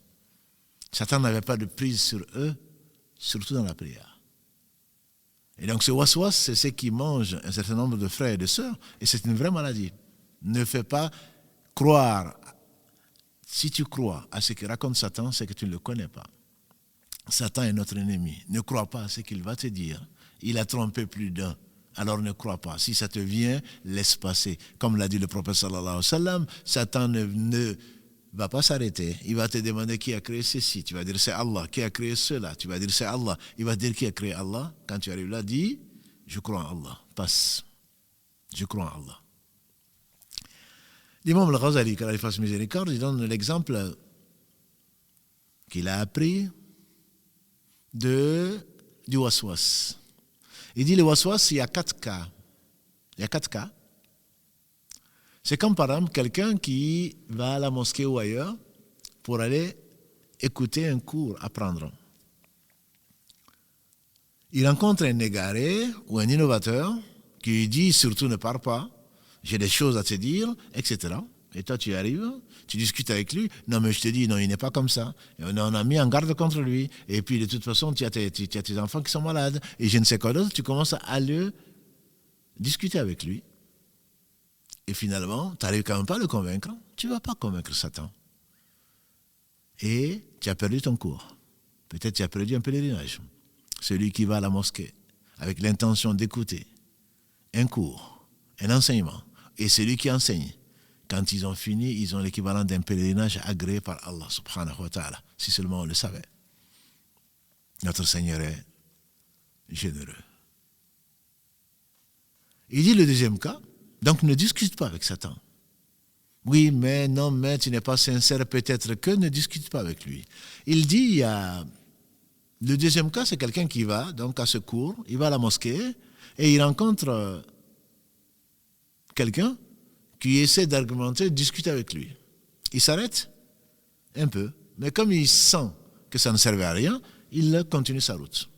Satan n'avait pas de prise sur eux, surtout dans la prière. Et donc ce waswas, c'est ce qui mange un certain nombre de frères et de sœurs, et c'est une vraie maladie. Ne fais pas croire, si tu crois à ce que raconte Satan, c'est que tu ne le connais pas. Satan est notre ennemi. Ne crois pas à ce qu'il va te dire. Il a trompé plus d'un. Alors ne crois pas. Si ça te vient, laisse passer. Comme l'a dit le prophète sallallahu alayhi wa sallam, Satan ne va pas s'arrêter. Il va te demander qui a créé ceci. Tu vas dire c'est Allah. Qui a créé cela? Tu vas dire c'est Allah. Il va te dire qui a créé Allah. Quand tu arrives là, dis je crois en Allah. Passe. Je crois en Allah. L'imam al-Ghazali, qu'Allah lui fasse miséricorde, il donne l'exemple qu'il a appris du waswas. Il dit le waswas, il y a 4 cas. Il y a 4 cas. C'est comme par exemple quelqu'un qui va à la mosquée ou ailleurs pour aller écouter un cours, apprendre. Il rencontre un égaré ou un innovateur qui lui dit surtout ne pars pas, j'ai des choses à te dire, etc. Et toi tu arrives, tu discutes avec lui, non mais je te dis, non il n'est pas comme ça. Et on a mis en garde contre lui. Et puis de toute façon tu as tes enfants qui sont malades et je ne sais quoi d'autre, tu commences à le discuter avec lui. Et finalement, tu n'arrives quand même pas à le convaincre, tu ne vas pas convaincre Satan. Et tu as perdu ton cours. Peut-être tu as perdu un pèlerinage. Celui qui va à la mosquée avec l'intention d'écouter un cours, un enseignement, et celui qui enseigne, quand ils ont fini, ils ont l'équivalent d'un pèlerinage agréé par Allah subhanahu wa ta'ala, si seulement on le savait. Notre Seigneur est généreux. Il dit le deuxième cas, donc ne discute pas avec Satan. Oui, mais non, mais tu n'es pas sincère, peut-être que ne discute pas avec lui. Il dit, le deuxième cas, c'est quelqu'un qui va donc à ce cours, il va à la mosquée et il rencontre quelqu'un qui essaie d'argumenter, de discuter avec lui. Il s'arrête un peu, mais comme il sent que ça ne servait à rien, il continue sa route.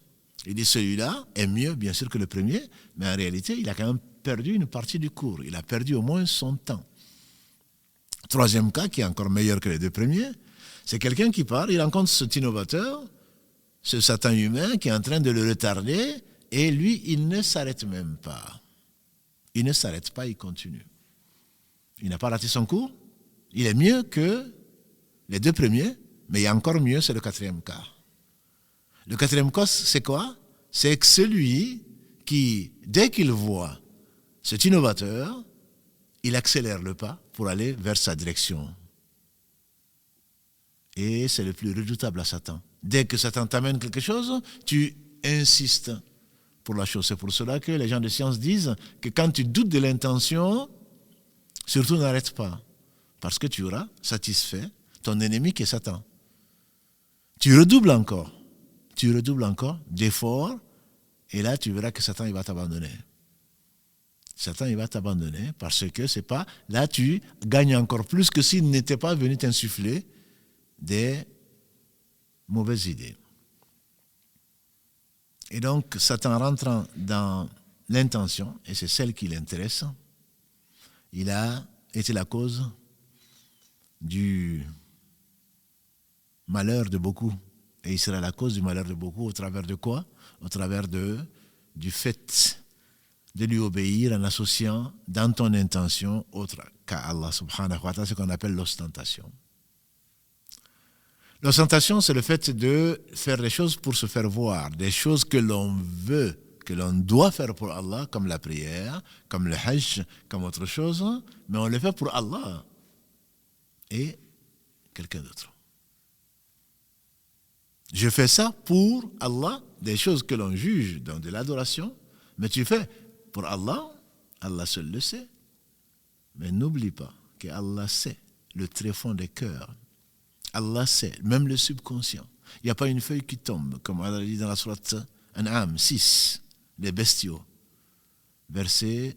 Il dit celui-là est mieux, bien sûr, que le premier, mais en réalité, il a quand même perdu une partie du cours. Il a perdu au moins son temps. Troisième cas, qui est encore meilleur que les 2 premiers, c'est quelqu'un qui part, il rencontre cet innovateur, ce Satan humain qui est en train de le retarder, et lui, il ne s'arrête même pas. Il ne s'arrête pas, il continue. Il n'a pas raté son cours. Il est mieux que les 2 premiers, mais il y a encore mieux, c'est le 4e cas. Le 4e cas, c'est quoi? C'est que celui qui, dès qu'il voit cet innovateur, il accélère le pas pour aller vers sa direction. Et c'est le plus redoutable à Satan. Dès que Satan t'amène quelque chose, tu insistes pour la chose. C'est pour cela que les gens de science disent que quand tu doutes de l'intention, surtout n'arrête pas. Parce que tu auras satisfait ton ennemi qui est Satan. Tu redoubles encore d'efforts, et là tu verras que Satan il va t'abandonner. Satan il va t'abandonner parce que c'est pas, là tu gagnes encore plus que s'il n'était pas venu t'insuffler des mauvaises idées. Et donc Satan rentrant dans l'intention, et c'est celle qui l'intéresse, il a été la cause du malheur de beaucoup. Et il sera la cause du malheur de beaucoup au travers de quoi? Au travers du fait de lui obéir en associant dans ton intention autre qu'à Allah subhanahu wa ta'ala, ce qu'on appelle l'ostentation. L'ostentation, c'est le fait de faire des choses pour se faire voir, des choses que l'on veut, que l'on doit faire pour Allah, comme la prière, comme le hajj, comme autre chose, mais on le fait pour Allah et quelqu'un d'autre. Je fais ça pour Allah, des choses que l'on juge dans de l'adoration, mais tu fais pour Allah, Allah seul le sait. Mais n'oublie pas que Allah sait le tréfonds des cœurs. Allah sait, même le subconscient. Il n'y a pas une feuille qui tombe, comme Allah dit dans la sourate An'am 6, les bestiaux, verset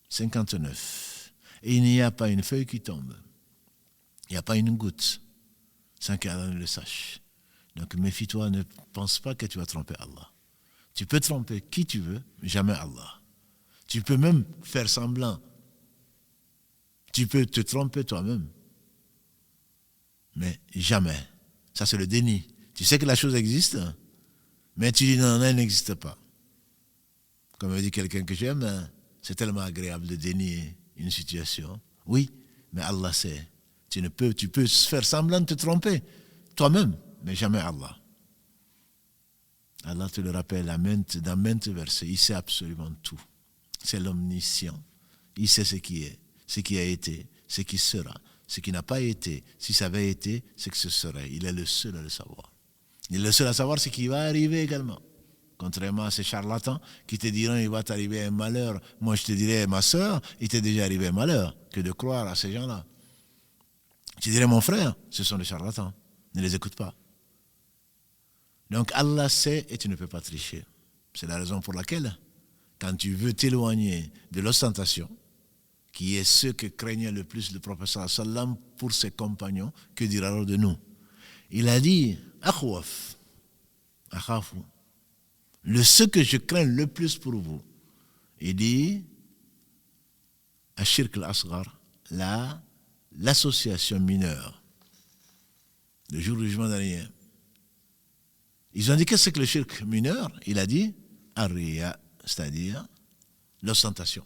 59. Et il n'y a pas une feuille qui tombe. Il n'y a pas une goutte sans qu'Allah ne le sache. Donc méfie-toi, ne pense pas que tu vas tromper Allah. Tu peux tromper qui tu veux, mais jamais Allah. Tu peux même faire semblant. Tu peux te tromper toi-même, mais jamais. Ça, c'est le déni. Tu sais que la chose existe, mais tu dis non, elle n'existe pas. Comme me dit quelqu'un que j'aime, c'est tellement agréable de dénier une situation. Oui, mais Allah sait. Tu peux faire semblant de te tromper toi-même, mais jamais Allah. Allah te le rappelle dans maintes versets. Il sait absolument tout. C'est l'omniscient. Il sait ce qui est, ce qui a été, ce qui sera, ce qui n'a pas été. Si ça avait été, c'est que ce serait. Il est le seul à le savoir. Il est le seul à savoir ce qui va arriver également. Contrairement à ces charlatans qui te diront il va t'arriver un malheur. Moi je te dirais ma soeur, il t'est déjà arrivé un malheur. Que de croire à ces gens-là. Je dirais mon frère, ce sont des charlatans. Ne les écoute pas. Donc Allah sait et tu ne peux pas tricher. C'est la raison pour laquelle, quand tu veux t'éloigner de l'ostentation, qui est ce que craignait le plus le prophète sallallahu alayhi wa sallam pour ses compagnons, que dira alors de nous? Il a dit, akhwaf, akhafu, ce que je crains le plus pour vous. Il dit, ashirk al-asghar, l'association mineure, le jour du jugement dernier. Ils ont dit qu'est-ce que le shirk mineur? Il a dit Ar-Riya, c'est-à-dire l'ostentation.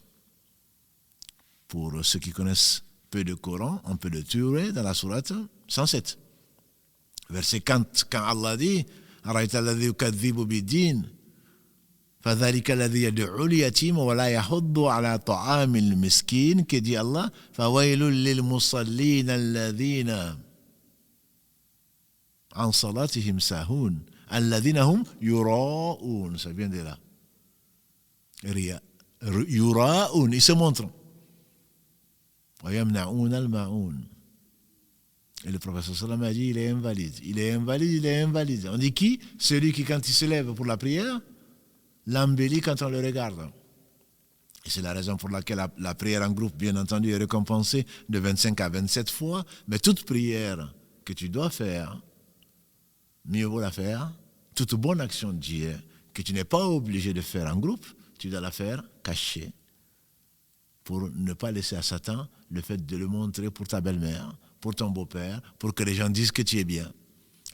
Pour ceux qui connaissent peu de Coran, on peut le trouver dans la sourate 107. Verset 40, quand Allah dit Ara'ayta alladhi yukadhibu bid-din fadhalika alladhi yad'u al-yatim wa la yahuddu ala ta'amil miskin, que dit Allah fawailul lil musallin alladhina an salatihim sahun alladhina hum yura'un. Ça vient de là. Riya. Yura'un, ils se montrent. Wa yamna'un al-ma'un. Et le professeur sallam a dit il est invalide. Il est invalide, il est invalide. On dit qui? Celui qui, quand il se lève pour la prière, l'embellit quand on le regarde. Et c'est la raison pour laquelle la prière en groupe, bien entendu, est récompensée de 25 à 27 fois. Mais toute prière que tu dois faire, mieux vaut la faire. Toute bonne action de Dieu que tu n'es pas obligé de faire en groupe, tu dois la faire cachée pour ne pas laisser à Satan le fait de le montrer pour ta belle-mère, pour ton beau-père, pour que les gens disent que tu es bien.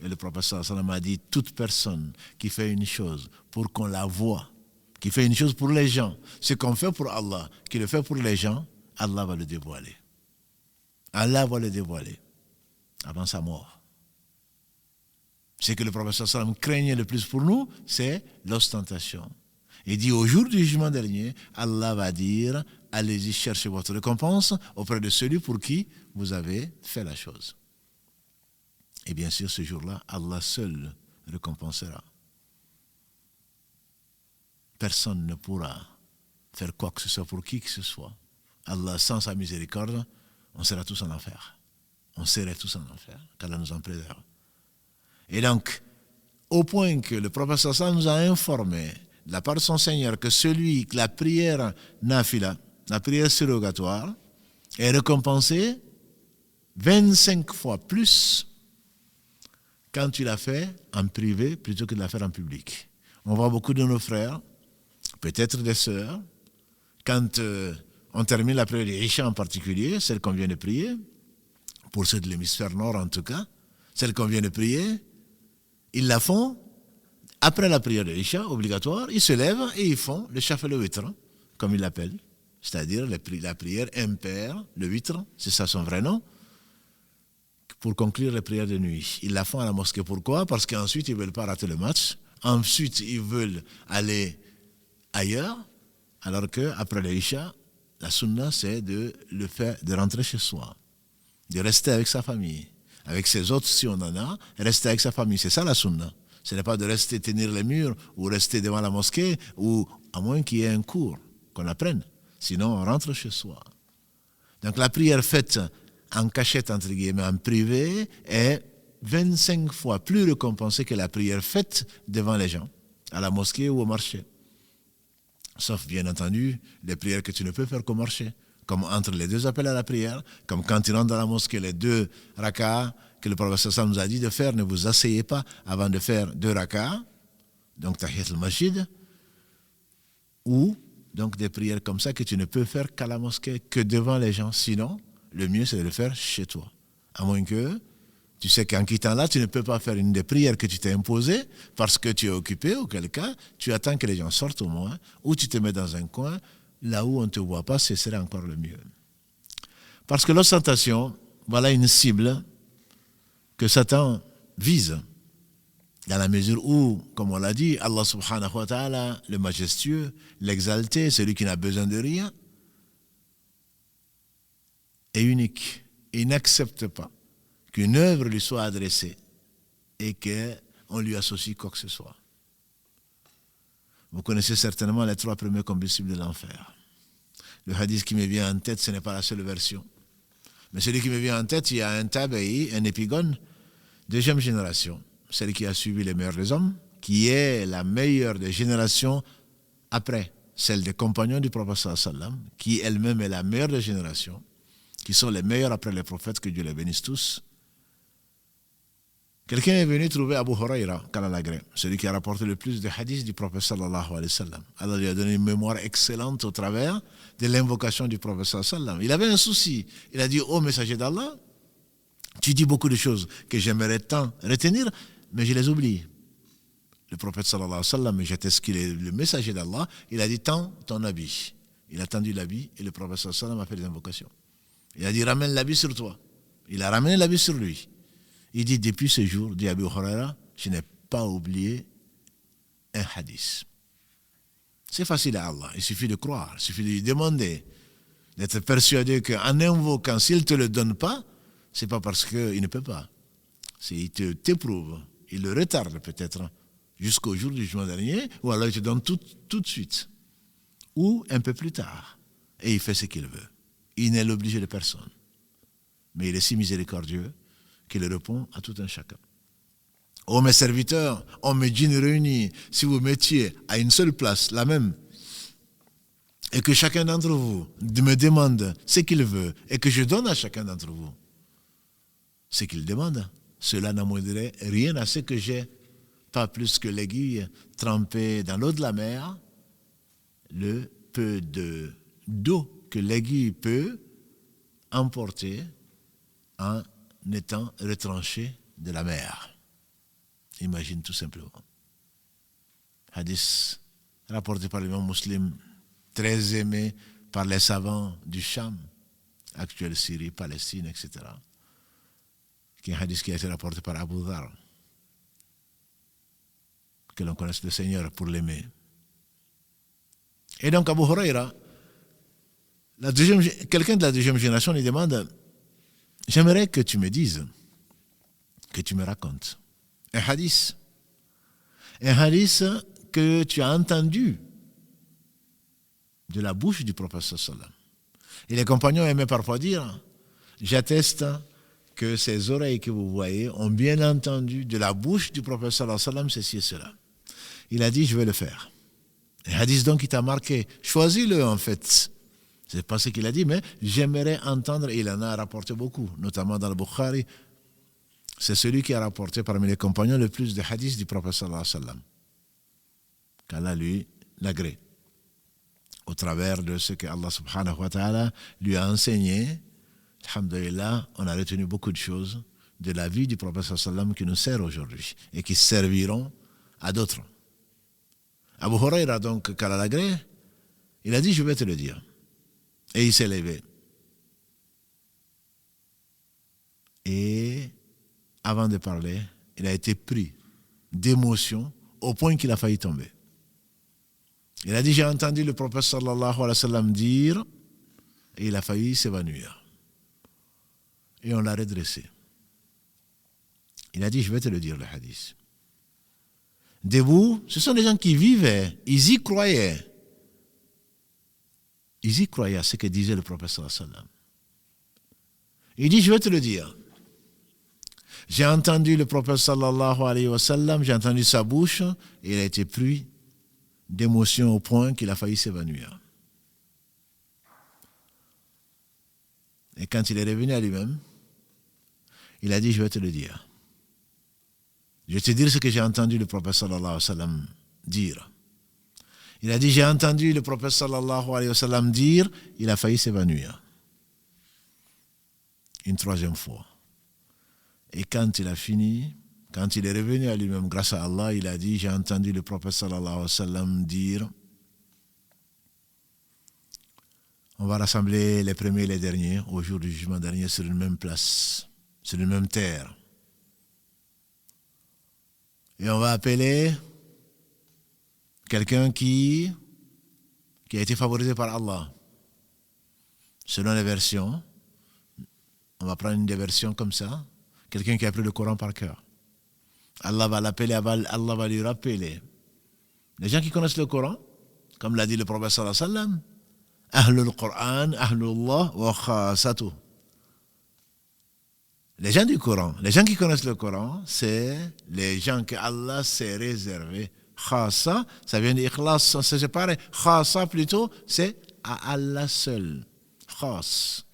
Et le prophète sallallahu alayhi wa sallam a dit, toute personne qui fait une chose pour qu'on la voie, qui fait une chose pour les gens, ce qu'on fait pour Allah, qui le fait pour les gens, Allah va le dévoiler. Allah va le dévoiler avant sa mort. Ce que le prophète sallallahu alayhi wa sallam craignait le plus pour nous, c'est l'ostentation. Il dit, au jour du jugement dernier, Allah va dire, allez-y chercher votre récompense auprès de celui pour qui vous avez fait la chose. Et bien sûr, ce jour-là, Allah seul récompensera. Personne ne pourra faire quoi que ce soit pour qui que ce soit. Allah, sans sa miséricorde, on sera tous en enfer. On serait tous en enfer, qu'Allah nous en préserve. Et donc, au point que le prophète sallallahu nous a informé de la part de son Seigneur que celui que la prière nafila, la prière surrogatoire, est récompensée 25 fois plus quand tu l'as fait en privé plutôt que de la faire en public. On voit beaucoup de nos frères, peut-être des sœurs, quand on termine la prière des Isha en particulier, celle qu'on vient de prier, pour ceux de l'hémisphère nord en tout cas, celle qu'on vient de prier, ils la font après la prière de l'Isha obligatoire, ils se lèvent et ils font le shaf et le witr, comme ils l'appellent, c'est-à-dire la prière impaire, le witr, c'est ça son vrai nom, pour conclure les prières de nuit. Ils la font à la mosquée. Pourquoi? Parce qu'ensuite, ils ne veulent pas rater le match. Ensuite, ils veulent aller ailleurs, alors qu'après l'Isha, la sunna, c'est de rentrer chez soi, de rester avec sa famille, avec ses autres si on en a, rester avec sa famille. C'est ça la sunna. Ce n'est pas de rester tenir les murs ou rester devant la mosquée, ou à moins qu'il y ait un cours, qu'on apprenne. Sinon, on rentre chez soi. Donc la prière faite en cachette, entre guillemets, en privé, est 25 fois plus récompensée que la prière faite devant les gens, à la mosquée ou au marché. Sauf, bien entendu, les prières que tu ne peux faire qu'au marché, comme entre les deux appels à la prière, comme quand tu rentres dans la mosquée, les 2 rak'ahs que le prophète sallallahu nous a dit de faire, ne vous asseyez pas avant de faire 2 rak'ahs, donc tahiyat al-masjid, ou donc des prières comme ça que tu ne peux faire qu'à la mosquée, que devant les gens. Sinon, le mieux c'est de le faire chez toi. À moins que tu sais qu'en quittant là, tu ne peux pas faire une des prières que tu t'es imposées parce que tu es occupé, auquel cas, tu attends que les gens sortent au moins, ou tu te mets dans un coin, là où on ne te voit pas, ce serait encore le mieux. Parce que l'ostentation, voilà une cible que Satan vise, dans la mesure où, comme on l'a dit, Allah subhanahu wa ta'ala, le majestueux, l'exalté, celui qui n'a besoin de rien, est unique. Il n'accepte pas qu'une œuvre lui soit adressée et qu'on lui associe quoi que ce soit. Vous connaissez certainement les 3 premiers combustibles de l'enfer. Le hadith qui me vient en tête, ce n'est pas la seule version. Mais celui qui me vient en tête, il y a un tabi'i, un épigone, 2e génération, celle qui a suivi les meilleurs des hommes, qui est la meilleure des générations après celle des compagnons du prophète sallallahu alayhi wa sallam, qui elle-même est la meilleure des générations, qui sont les meilleurs après les prophètes, que Dieu les bénisse tous. Quelqu'un est venu trouver Abu Huraira, Kalalagré, celui qui a rapporté le plus de hadiths du prophète sallallahu alayhi wa sallam. Allah lui a donné une mémoire excellente au travers de l'invocation du prophète sallallahu alayhi wa sallam. Il avait un souci. Il a dit, ô messager d'Allah, tu dis beaucoup de choses que j'aimerais tant retenir, mais je les oublie. Le prophète sallallahu alayhi wa sallam, j'étais ce qu'il est le messager d'Allah, il a dit, tends ton habit. Il a tendu l'habit et le prophète sallallahu alayhi wa sallam a fait des invocations. Il a dit, ramène l'habit sur toi. Il a ramené l'habit sur lui. Il dit, depuis ce jour, dit Abu Huraira, je n'ai pas oublié un hadith. C'est facile à Allah. Il suffit de croire, il suffit de lui demander, d'être persuadé qu'en invoquant, s'il ne te le donne pas, ce n'est pas parce qu'il ne peut pas. Il t'éprouve, il le retarde peut-être jusqu'au jour du jugement dernier, ou alors il te donne tout de suite, ou un peu plus tard, et il fait ce qu'il veut. Il n'est l'obligé de personne. Mais il est si miséricordieux qu'il répond à tout un chacun. Ô mes serviteurs, ô mes djinns réunis, si vous mettiez à une seule place, la même, et que chacun d'entre vous me demande ce qu'il veut, et que je donne à chacun d'entre vous ce qu'il demande, cela n'amoindrait rien à ce que j'ai, pas plus que l'aiguille trempée dans l'eau de la mer, le peu d'eau que l'aiguille peut emporter en étant retranché de la mer. Imagine tout simplement. Hadith rapporté par l'imam Muslim, très aimé par les savants du Cham, actuelle Syrie, Palestine, etc. Qui est un hadith qui a été rapporté par Abu Dhar, que l'on connaisse le Seigneur pour l'aimer. Et donc Abu Huraira, quelqu'un de la 2e génération lui demande, j'aimerais que tu me dises que tu me racontes. Un hadith. Un hadith que tu as entendu de la bouche du prophète sallallahu alayhi wa sallam. Et les compagnons aimaient parfois dire, j'atteste que ces oreilles que vous voyez ont bien entendu de la bouche du prophète sallallahu alayhi wa sallam ceci et cela. Il a dit, je vais le faire. Un hadith donc qui t'a marqué, choisis-le en fait. C'est pas ce qu'il a dit, mais j'aimerais entendre, et il en a rapporté beaucoup, notamment dans le Bukhari. C'est celui qui a rapporté parmi les compagnons le plus de hadiths du prophète sallallahu alayhi wa sallam. Qu'Allah lui l'agrée. Au travers de ce que Allah subhanahu wa ta'ala lui a enseigné, alhamdulillah, on a retenu beaucoup de choses de la vie du prophète sallallahu alayhi wa sallam qui nous sert aujourd'hui et qui serviront à d'autres. Abu Huraira, donc, qu'Allah l'agrée, il a dit, je vais te le dire. Et il s'est levé. Et avant de parler, il a été pris d'émotion au point qu'il a failli tomber. Il a dit, j'ai entendu le prophète sallallahu alayhi wa sallam dire, et il a failli s'évanouir. Et on l'a redressé. Il a dit, je vais te le dire, le hadith. Debout, ce sont des gens qui vivaient, ils y croyaient. Ils y croyaient à ce que disait le prophète sallallahu alayhi wa sallam. Il dit, je vais te le dire. J'ai entendu le prophète sallallahu alayhi wa sallam, j'ai entendu sa bouche, et il a été pris d'émotion au point qu'il a failli s'évanouir. Et quand il est revenu à lui-même, il a dit, je vais te le dire. Je vais te dire ce que j'ai entendu le prophète sallallahu alayhi wa sallam dire. Il a dit, j'ai entendu le prophète sallallahu alayhi wa sallam dire, il a failli s'évanouir. Une troisième fois. Et quand il a fini, quand il est revenu à lui-même grâce à Allah, il a dit, j'ai entendu le prophète sallallahu alayhi wa sallam dire, on va rassembler les premiers et les derniers au jour du jugement dernier sur une même place, sur une même terre. Et on va appeler quelqu'un qui a été favorisé par Allah. Selon les versions, on va prendre une des versions comme ça, quelqu'un qui a pris le Coran par cœur. Allah va l'appeler, Allah va lui rappeler. Les gens qui connaissent le Coran, comme l'a dit le prophète sallallahu alayhi wa sallam, Ahlul Qur'an, Ahlullah wa khasatuh. Les gens du Coran, les gens qui connaissent le Coran, c'est les gens que Allah s'est réservé. Khasa, ça vient d'ikhlas, c'est pareil. Khasa plutôt, c'est à Allah seul. Khas.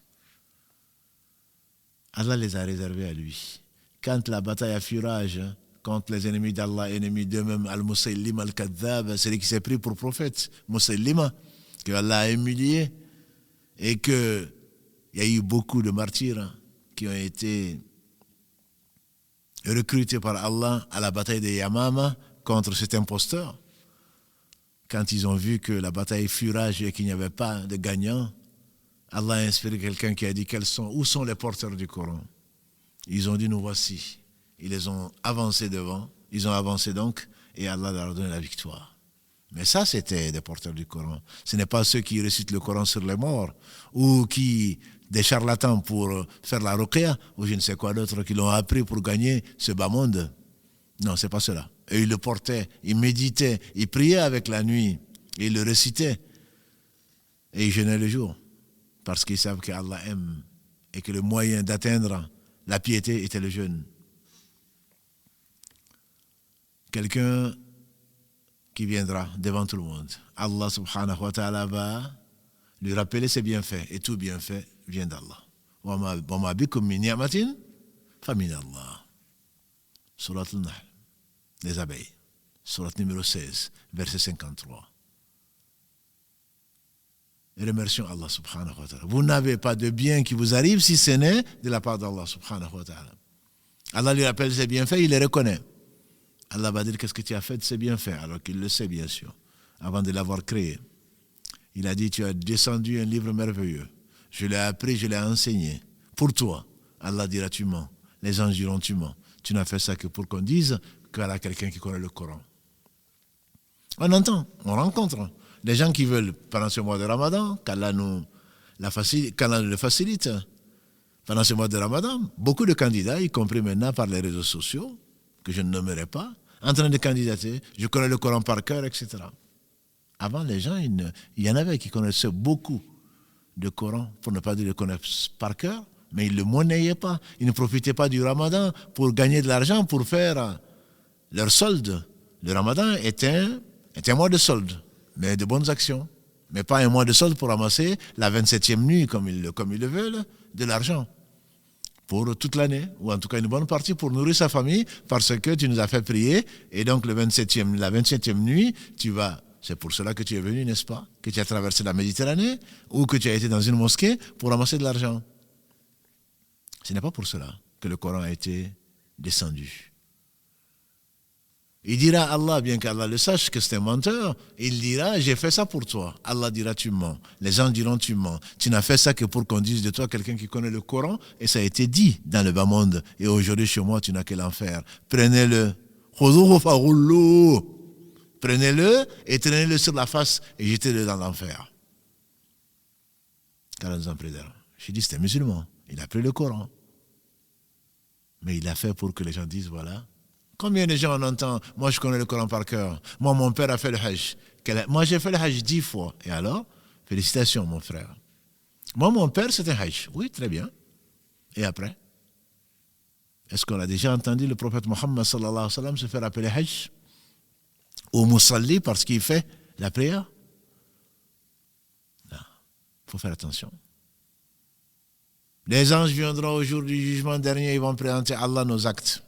Allah les a réservés à lui. Quand la bataille a fait rage contre les ennemis d'Allah, ennemis d'eux-mêmes, Al-Musaylima Al-Kadhab, celui qui s'est pris pour prophète, Musaylima, que Allah a humilié, et qu'il y a eu beaucoup de martyrs qui ont été recrutés par Allah à la bataille de Yamama contre cet imposteur. Quand ils ont vu que la bataille fut rage et qu'il n'y avait pas de gagnant, Allah a inspiré quelqu'un qui a dit où sont les porteurs du Coran? Ils ont dit, nous voici. Ils les ont avancés devant, ils ont avancé donc, et Allah leur a donné la victoire. Mais ça, c'était des porteurs du Coran. Ce n'est pas ceux qui récitent le Coran sur les morts, ou qui, des charlatans pour faire la ruqya, ou je ne sais quoi d'autre, qui l'ont appris pour gagner ce bas monde. Non, c'est pas cela. Et ils le portaient, ils méditaient, ils priaient avec la nuit, et ils le récitaient, et ils jeûnaient le jour, parce qu'ils savent qu'Allah aime, et que le moyen d'atteindre la piété était le jeûne. Quelqu'un qui viendra devant tout le monde, Allah subhanahu wa ta'ala va lui rappeler ses bienfaits, et tout bienfait vient d'Allah. Wa ma bikum min ni'matin fa min Allah. Surat al-Nahl, les abeilles, surat numéro 16, verset 53. Et remercions Allah subhanahu wa ta'ala. Vous n'avez pas de bien qui vous arrive si ce n'est de la part d'Allah subhanahu wa ta'ala. Allah lui rappelle ses bienfaits, il les reconnaît. Allah va dire qu'est-ce que tu as fait de ces bienfaits, alors qu'il le sait bien sûr, avant de l'avoir créé. Il a dit, tu as descendu un livre merveilleux. Je l'ai appris, je l'ai enseigné. Pour toi, Allah dira, tu mens. Les anges diront, tu mens. Tu n'as fait ça que pour qu'on dise qu'il y a quelqu'un qui connaît le Coran. On entend, on rencontre des gens qui veulent, pendant ce mois de Ramadan, qu'Allah nous le facilite, pendant ce mois de Ramadan. Beaucoup de candidats, y compris maintenant par les réseaux sociaux, que je ne nommerai pas, en train de candidater, je connais le Coran par cœur, etc. Avant, les gens, il y en avait qui connaissaient beaucoup de Coran, pour ne pas dire le connaissent par cœur, mais ils ne le monnayaient pas. Ils ne profitaient pas du Ramadan pour gagner de l'argent, pour faire leur solde. Le Ramadan est un mois de solde, mais de bonnes actions. Mais pas un mois de solde pour ramasser la 27e nuit, comme ils le veulent, de l'argent. Pour toute l'année, ou en tout cas une bonne partie pour nourrir sa famille, parce que tu nous as fait prier, et donc la 27e nuit, c'est pour cela que tu es venu, n'est-ce pas? Que tu as traversé la Méditerranée, ou que tu as été dans une mosquée pour ramasser de l'argent. Ce n'est pas pour cela que le Coran a été descendu. Il dira à Allah, bien qu'Allah le sache, que c'est un menteur, il dira, j'ai fait ça pour toi. Allah dira, tu mens. Les gens diront, tu mens. Tu n'as fait ça que pour qu'on dise de toi quelqu'un qui connaît le Coran, et ça a été dit dans le bas monde. Et aujourd'hui, chez moi, tu n'as que l'enfer. Prenez-le. Prenez-le et traînez-le sur la face et jetez-le dans l'enfer. 40 ans plus tard. J'ai dit, c'était musulman. Il a pris le Coran. Mais il a fait pour que les gens disent, voilà. Combien de gens on entend, moi je connais le Coran par cœur. Moi, mon père a fait le Hajj. Moi, j'ai fait le Hajj 10 fois. Et alors, félicitations, mon frère. Moi, mon père, c'était un Hajj. Oui, très bien. Et après? Est-ce qu'on a déjà entendu le prophète Mohammed sallallahu alayhi wa sallam se faire appeler Hajj? Ou Moussalli parce qu'il fait la prière? Non. Il faut faire attention. Les anges viendront au jour du jugement dernier, ils vont présenter à Allah nos actes.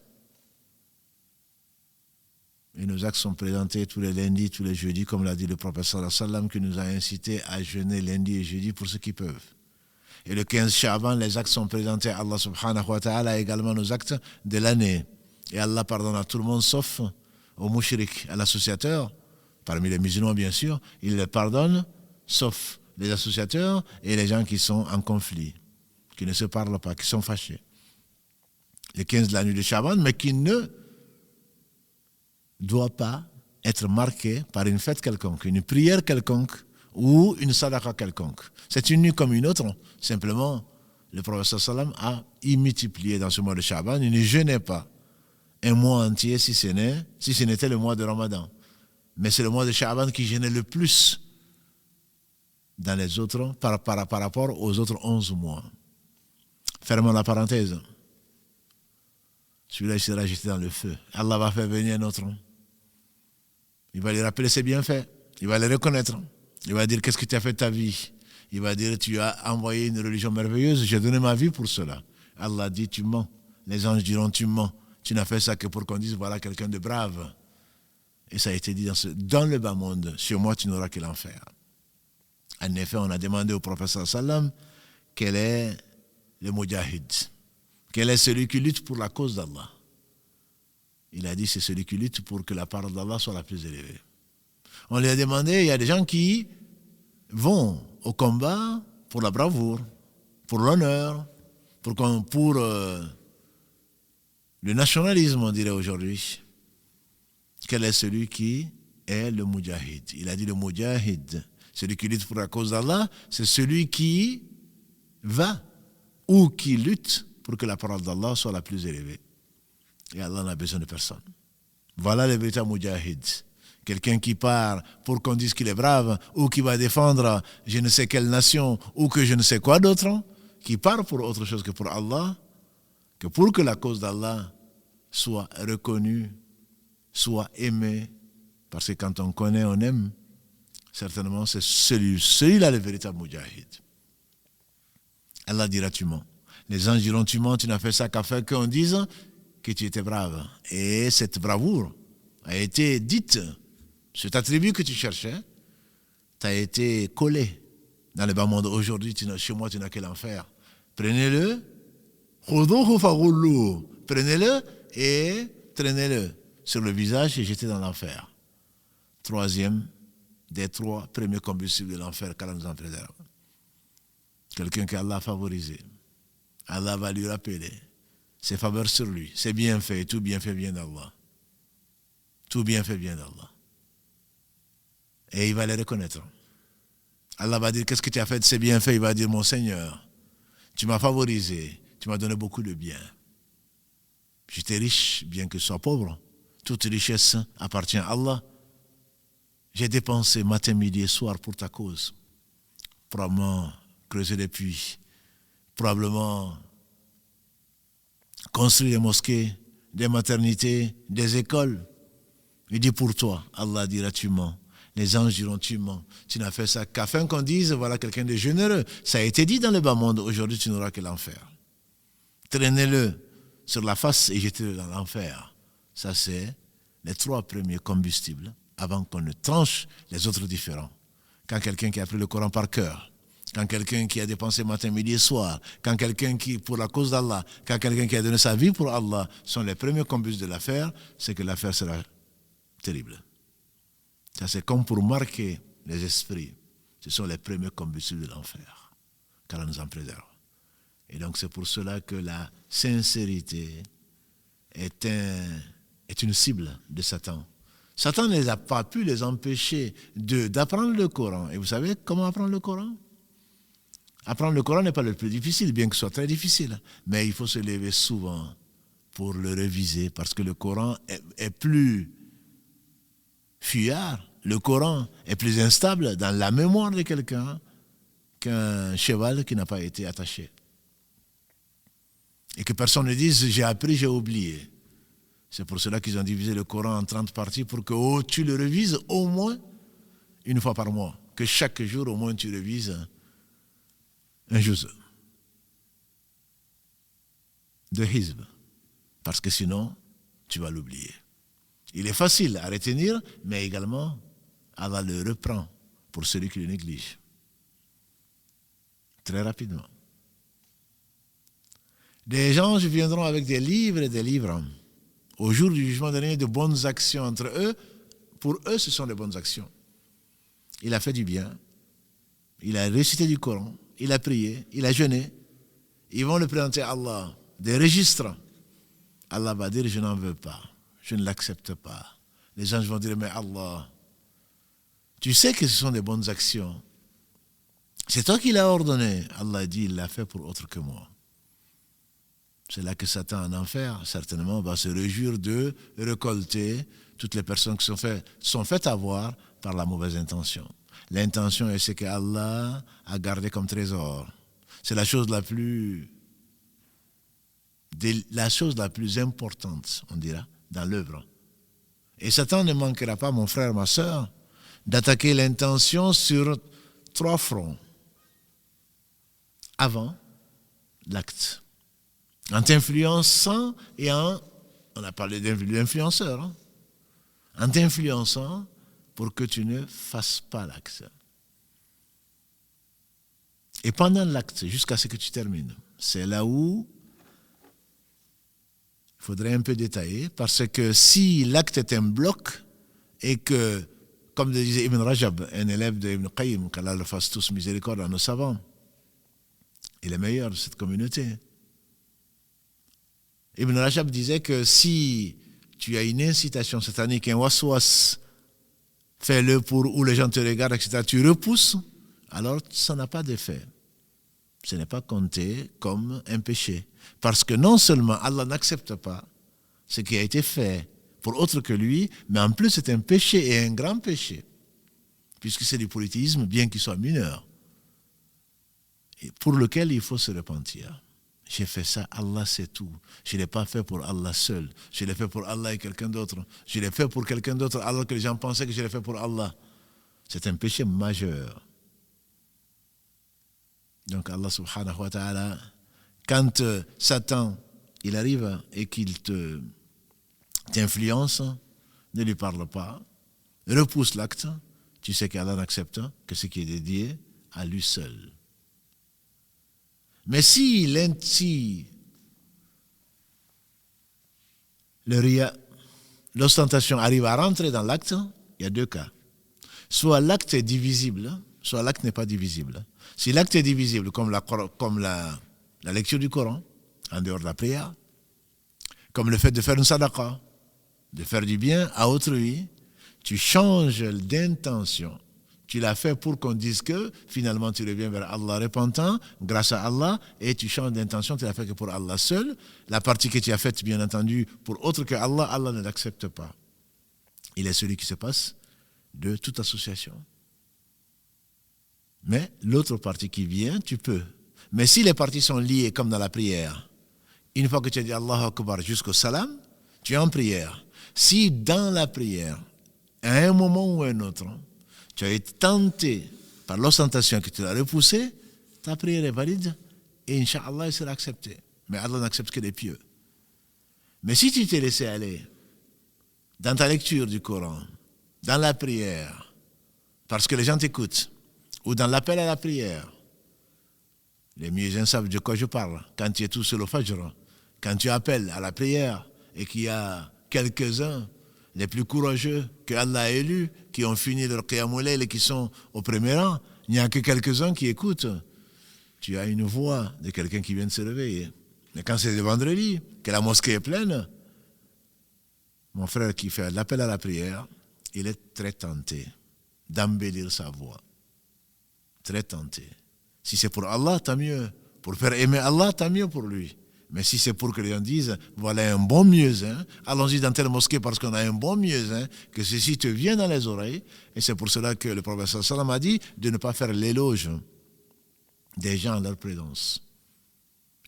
Et nos actes sont présentés tous les lundis, tous les jeudis, comme l'a dit le prophète sallallahu alayhi wa sallam, qui nous a incité à jeûner lundi et jeudi pour ceux qui peuvent. Et le 15 Sha'ban, les actes sont présentés à Allah subhanahu wa ta'ala, également nos actes de l'année. Et Allah pardonne à tout le monde, sauf aux mouchriks, à l'associateur, parmi les musulmans bien sûr, il les pardonne, sauf les associateurs et les gens qui sont en conflit, qui ne se parlent pas, qui sont fâchés. Le 15 de la nuit de Sha'ban, mais qui ne doit pas être marqué par une fête quelconque, une prière quelconque ou une sadaqa quelconque. C'est une nuit comme une autre. Simplement, le prophète sallam a y multiplié dans ce mois de Sha'ban. Il ne jeûnait pas un mois entier si ce n'était le mois de Ramadan. Mais c'est le mois de Sha'ban qui jeûnait le plus dans les autres, par rapport aux autres 11 mois. Fermons la parenthèse. Celui-là, il sera jeté dans le feu. Allah va faire venir un autre. Il va lui rappeler ses bienfaits. Il va les reconnaître. Il va dire, qu'est-ce que tu as fait de ta vie? Il va dire, tu as envoyé une religion merveilleuse, j'ai donné ma vie pour cela. Allah dit, tu mens. Les anges diront, tu mens. Tu n'as fait ça que pour qu'on dise, voilà quelqu'un de brave. Et ça a été dit dans le bas monde, sur moi, tu n'auras que l'enfer. En effet, on a demandé au prophète sallam quel est le mujahid. Quel est celui qui lutte pour la cause d'Allah? Il a dit, c'est celui qui lutte pour que la parole d'Allah soit la plus élevée. On lui a demandé, il y a des gens qui vont au combat pour la bravoure, pour l'honneur, pour le nationalisme, on dirait aujourd'hui. Quel est celui qui est le mujahid? Il a dit le mujahid, celui qui lutte pour la cause d'Allah, c'est celui qui va ou qui lutte pour que la parole d'Allah soit la plus élevée. Et Allah n'a besoin de personne. Voilà le véritable mujahid. Quelqu'un qui part pour qu'on dise qu'il est brave, ou qui va défendre je ne sais quelle nation, ou que je ne sais quoi d'autre, qui part pour autre chose que pour Allah, que pour que la cause d'Allah soit reconnue, soit aimée, parce que quand on connaît, on aime, certainement c'est celui-là le véritable mujahid. Allah dira tu mens. Les anges diront tu mens, tu n'as fait ça qu'à faire qu'on dise que tu étais brave. Et cette bravoure a été dite, cet attribut que tu cherchais, t'a été collé dans le bas monde. Aujourd'hui, chez moi, tu n'as que l'enfer. Prenez-le, prenez-le et traînez-le sur le visage et jetez dans l'enfer. Troisième des 3 premiers combustibles de l'enfer, qu'Allah nous en préserve. Quelqu'un qu'Allah a favorisé. Allah va lui rappeler ses faveurs sur lui, ses bienfaits, tout bienfait vient d'Allah. Tout bienfait vient d'Allah. Et il va les reconnaître. Allah va dire, qu'est-ce que tu as fait de ces bienfaits? Il va dire, mon Seigneur, tu m'as favorisé, tu m'as donné beaucoup de bien. J'étais riche, bien que je sois pauvre. Toute richesse appartient à Allah. J'ai dépensé matin, midi et soir pour ta cause. Probablement creuser des puits, probablement construire des mosquées, des maternités, des écoles. Il dit pour toi, Allah dira tu mens. Les anges diront tu mens. Tu n'as fait ça qu'afin qu'on dise voilà quelqu'un de généreux. Ça a été dit dans le bas monde, aujourd'hui tu n'auras que l'enfer. Traînez-le sur la face et jetez-le dans l'enfer. Ça c'est les 3 premiers combustibles avant qu'on ne tranche les autres différents. Quand quelqu'un qui a appris le Coran par cœur, quand quelqu'un qui a dépensé matin, midi et soir, quand quelqu'un qui, pour la cause d'Allah, quand quelqu'un qui a donné sa vie pour Allah, sont les premiers combustibles de l'affaire, c'est que l'affaire sera terrible. Ça c'est comme pour marquer les esprits. Ce sont les premiers combustibles de l'enfer. Qu'Allah nous en préserve. Et donc c'est pour cela que la sincérité est une cible de Satan. Satan ne a pas pu les empêcher d'apprendre le Coran. Et vous savez comment apprendre le Coran? Apprendre le Coran n'est pas le plus difficile, bien que ce soit très difficile. Mais il faut se lever souvent pour le réviser, parce que le Coran est plus fuyard. Le Coran est plus instable dans la mémoire de quelqu'un qu'un cheval qui n'a pas été attaché. Et que personne ne dise « j'ai appris, j'ai oublié ». C'est pour cela qu'ils ont divisé le Coran en 30 parties pour que tu le révises au moins une fois par mois. Que chaque jour, au moins, tu révises un juz de hizb. Parce que sinon, tu vas l'oublier. Il est facile à retenir, mais également, Allah le reprend pour celui qui le néglige. Très rapidement. Des anges viendront avec des livres et des livres. Au jour du jugement dernier, de bonnes actions entre eux. Pour eux, ce sont des bonnes actions. Il a fait du bien. Il a récité du Coran. Il a prié. Il a jeûné. Ils vont le présenter à Allah. Des registres. Allah va dire, je n'en veux pas. Je ne l'accepte pas. Les anges vont dire, mais Allah, tu sais que ce sont des bonnes actions. C'est toi qui l'as ordonné. Allah dit, il l'a fait pour autre que moi. C'est là que Satan en enfer, certainement, va se réjouir de récolter toutes les personnes qui sont faites avoir par la mauvaise intention. L'intention est ce que Allah a gardé comme trésor. C'est la chose la plus importante, on dira, dans l'œuvre. Et Satan ne manquera pas, mon frère, ma sœur, d'attaquer l'intention sur 3 fronts. Avant l'acte. En t'influençant et on a parlé d'influenceurs, en t'influençant pour que tu ne fasses pas l'acte. Et pendant l'acte, jusqu'à ce que tu termines, c'est là où il faudrait un peu détailler, parce que si l'acte est un bloc et que, comme le disait Ibn Rajab, un élève de Ibn Qayyim, qu'Allah le fasse tous miséricorde à nos savants, il est meilleur de cette communauté. Ibn Rajab disait que si tu as une incitation satanique, un waswas, fais-le pour où les gens te regardent, etc., tu repousses, alors ça n'a pas d'effet. Ce n'est pas compté comme un péché. Parce que non seulement Allah n'accepte pas ce qui a été fait pour autre que lui, mais en plus c'est un péché et un grand péché, puisque c'est du polythéisme, bien qu'il soit mineur, et pour lequel il faut se repentir. J'ai fait ça, Allah c'est tout. Je ne l'ai pas fait pour Allah seul. Je l'ai fait pour Allah et quelqu'un d'autre. Je l'ai fait pour quelqu'un d'autre alors que les gens pensaient que je l'ai fait pour Allah. C'est un péché majeur. Donc Allah subhanahu wa ta'ala, quand Satan, il arrive et qu'il t'influence, ne lui parle pas, repousse l'acte, tu sais qu'Allah n'accepte que ce qui est dédié à lui seul. Mais si le riya, l'ostentation arrive à rentrer dans l'acte, il y a 2 cas. Soit l'acte est divisible, soit l'acte n'est pas divisible. Si l'acte est divisible, comme la lecture du Coran, en dehors de la prière, comme le fait de faire une sadaqa, de faire du bien à autrui, tu changes d'intention, Tu l'as fait pour qu'on dise que finalement tu reviens vers Allah repentant, grâce à Allah, et tu changes d'intention, tu l'as fait que pour Allah seul. La partie que tu as faite, bien entendu, pour autre que Allah, Allah ne l'accepte pas. Il est celui qui se passe de toute association. Mais l'autre partie qui vient, tu peux. Mais si les parties sont liées comme dans la prière, une fois que tu as dit Allahu Akbar jusqu'au salam, tu es en prière. Si dans la prière, à un moment ou à un autre, tu as été tenté par l'ostentation que tu l'as repoussé, ta prière est valide et Inch'Allah, elle sera acceptée. Mais Allah n'accepte que les pieux. Mais si tu t'es laissé aller dans ta lecture du Coran, dans la prière, parce que les gens t'écoutent, ou dans l'appel à la prière, les muezzins savent de quoi je parle. Quand tu es tout seul au Fajr, quand tu appelles à la prière et qu'il y a quelques-uns, les plus courageux que Allah a élus, qui ont fini leur Qiyamul Layl et qui sont au premier rang, il n'y a que quelques-uns qui écoutent. Tu as une voix de quelqu'un qui vient de se réveiller. Mais quand c'est le vendredi, que la mosquée est pleine, mon frère qui fait l'appel à la prière, il est très tenté d'embellir sa voix. Très tenté. Si c'est pour Allah, tant mieux. Pour faire aimer Allah, tant mieux pour lui. Mais si c'est pour que les gens disent, voilà un bon muezzin, allons-y dans telle mosquée parce qu'on a un bon muezzin, que ceci te vient dans les oreilles. Et c'est pour cela que le prophète sallam a dit de ne pas faire l'éloge des gens à leur présence.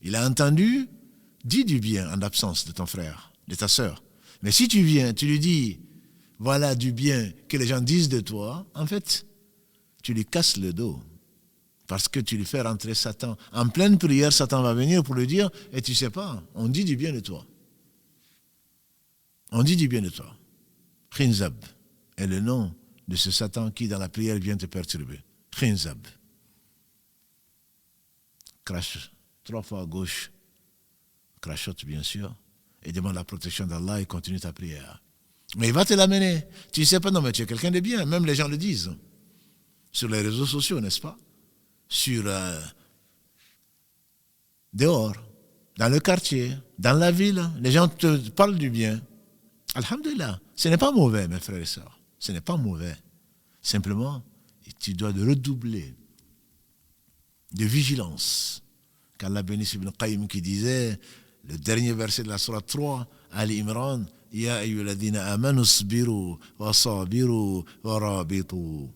Il a entendu, dis du bien en absence de ton frère, de ta sœur. Mais si tu viens, tu lui dis, voilà du bien que les gens disent de toi, en fait, tu lui casses le dos. Parce que tu lui fais rentrer Satan. En pleine prière, Satan va venir pour lui dire, et tu ne sais pas, on dit du bien de toi. On dit du bien de toi. Khinzab est le nom de ce Satan qui, dans la prière, vient te perturber. Khinzab. Crache 3 fois à gauche, crachote bien sûr, et demande la protection d'Allah et continue ta prière. Mais il va te l'amener. Tu ne sais pas, non mais tu es quelqu'un de bien, même les gens le disent. Sur les réseaux sociaux, n'est-ce pas? Sur dehors, dans le quartier, dans la ville, les gens te parlent du bien. Alhamdulillah, ce n'est pas mauvais, mes frères et sœurs. Ce n'est pas mauvais. Simplement, tu dois redoubler de vigilance. Qu'Allah bénisse Ibn Qayyim qui disait, le dernier verset de la sourate 3, Ali Imran, Ya ayyuhalladhina amanu sbiru wa sabiru wa rabitu.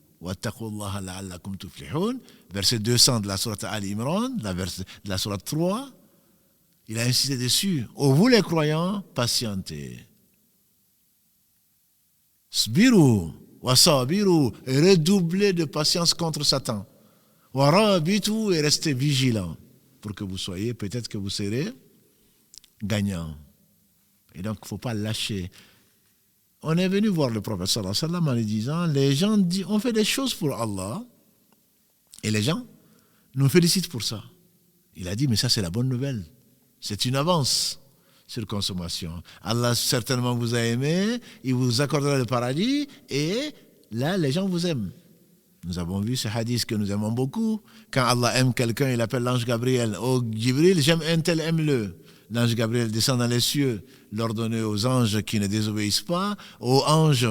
Verset 200 de la sourate Al-Imran, de la sourate 3, il a insisté dessus. Oh, vous les croyants, patientez. Sbiru wa sabiru, redoublez de patience contre Satan. Wa rabitu, et restez vigilants pour que vous soyez, peut-être que vous serez gagnants. Et donc, il ne faut pas lâcher. On est venu voir le prophète sallallahu alayhi wa sallam en lui disant, les gens disent, on fait des choses pour Allah, et les gens nous félicitent pour ça. Il a dit, mais ça c'est la bonne nouvelle. C'est une avance sur consommation. Allah certainement vous a aimé, il vous accordera le paradis, et là les gens vous aiment. Nous avons vu ce hadith que nous aimons beaucoup. Quand Allah aime quelqu'un, il appelle l'ange Gabriel. Oh Jibril, j'aime un tel, aime-le. L'ange Gabriel descend dans les cieux, l'ordonner aux anges qui ne désobéissent pas, aux anges,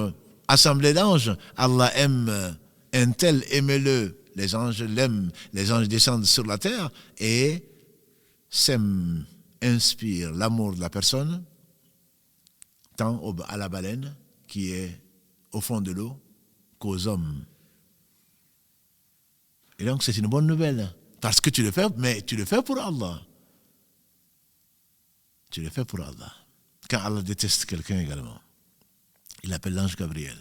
assemblée d'anges. Allah aime un tel, aimez-le. Les anges l'aiment. Les anges descendent sur la terre et s'aiment, inspirent l'amour de la personne, tant à la baleine qui est au fond de l'eau qu'aux hommes. Et donc c'est une bonne nouvelle. Parce que tu le fais, mais tu le fais pour Allah. Tu le fais pour Allah. Quand Allah déteste quelqu'un également, il appelle l'ange Gabriel.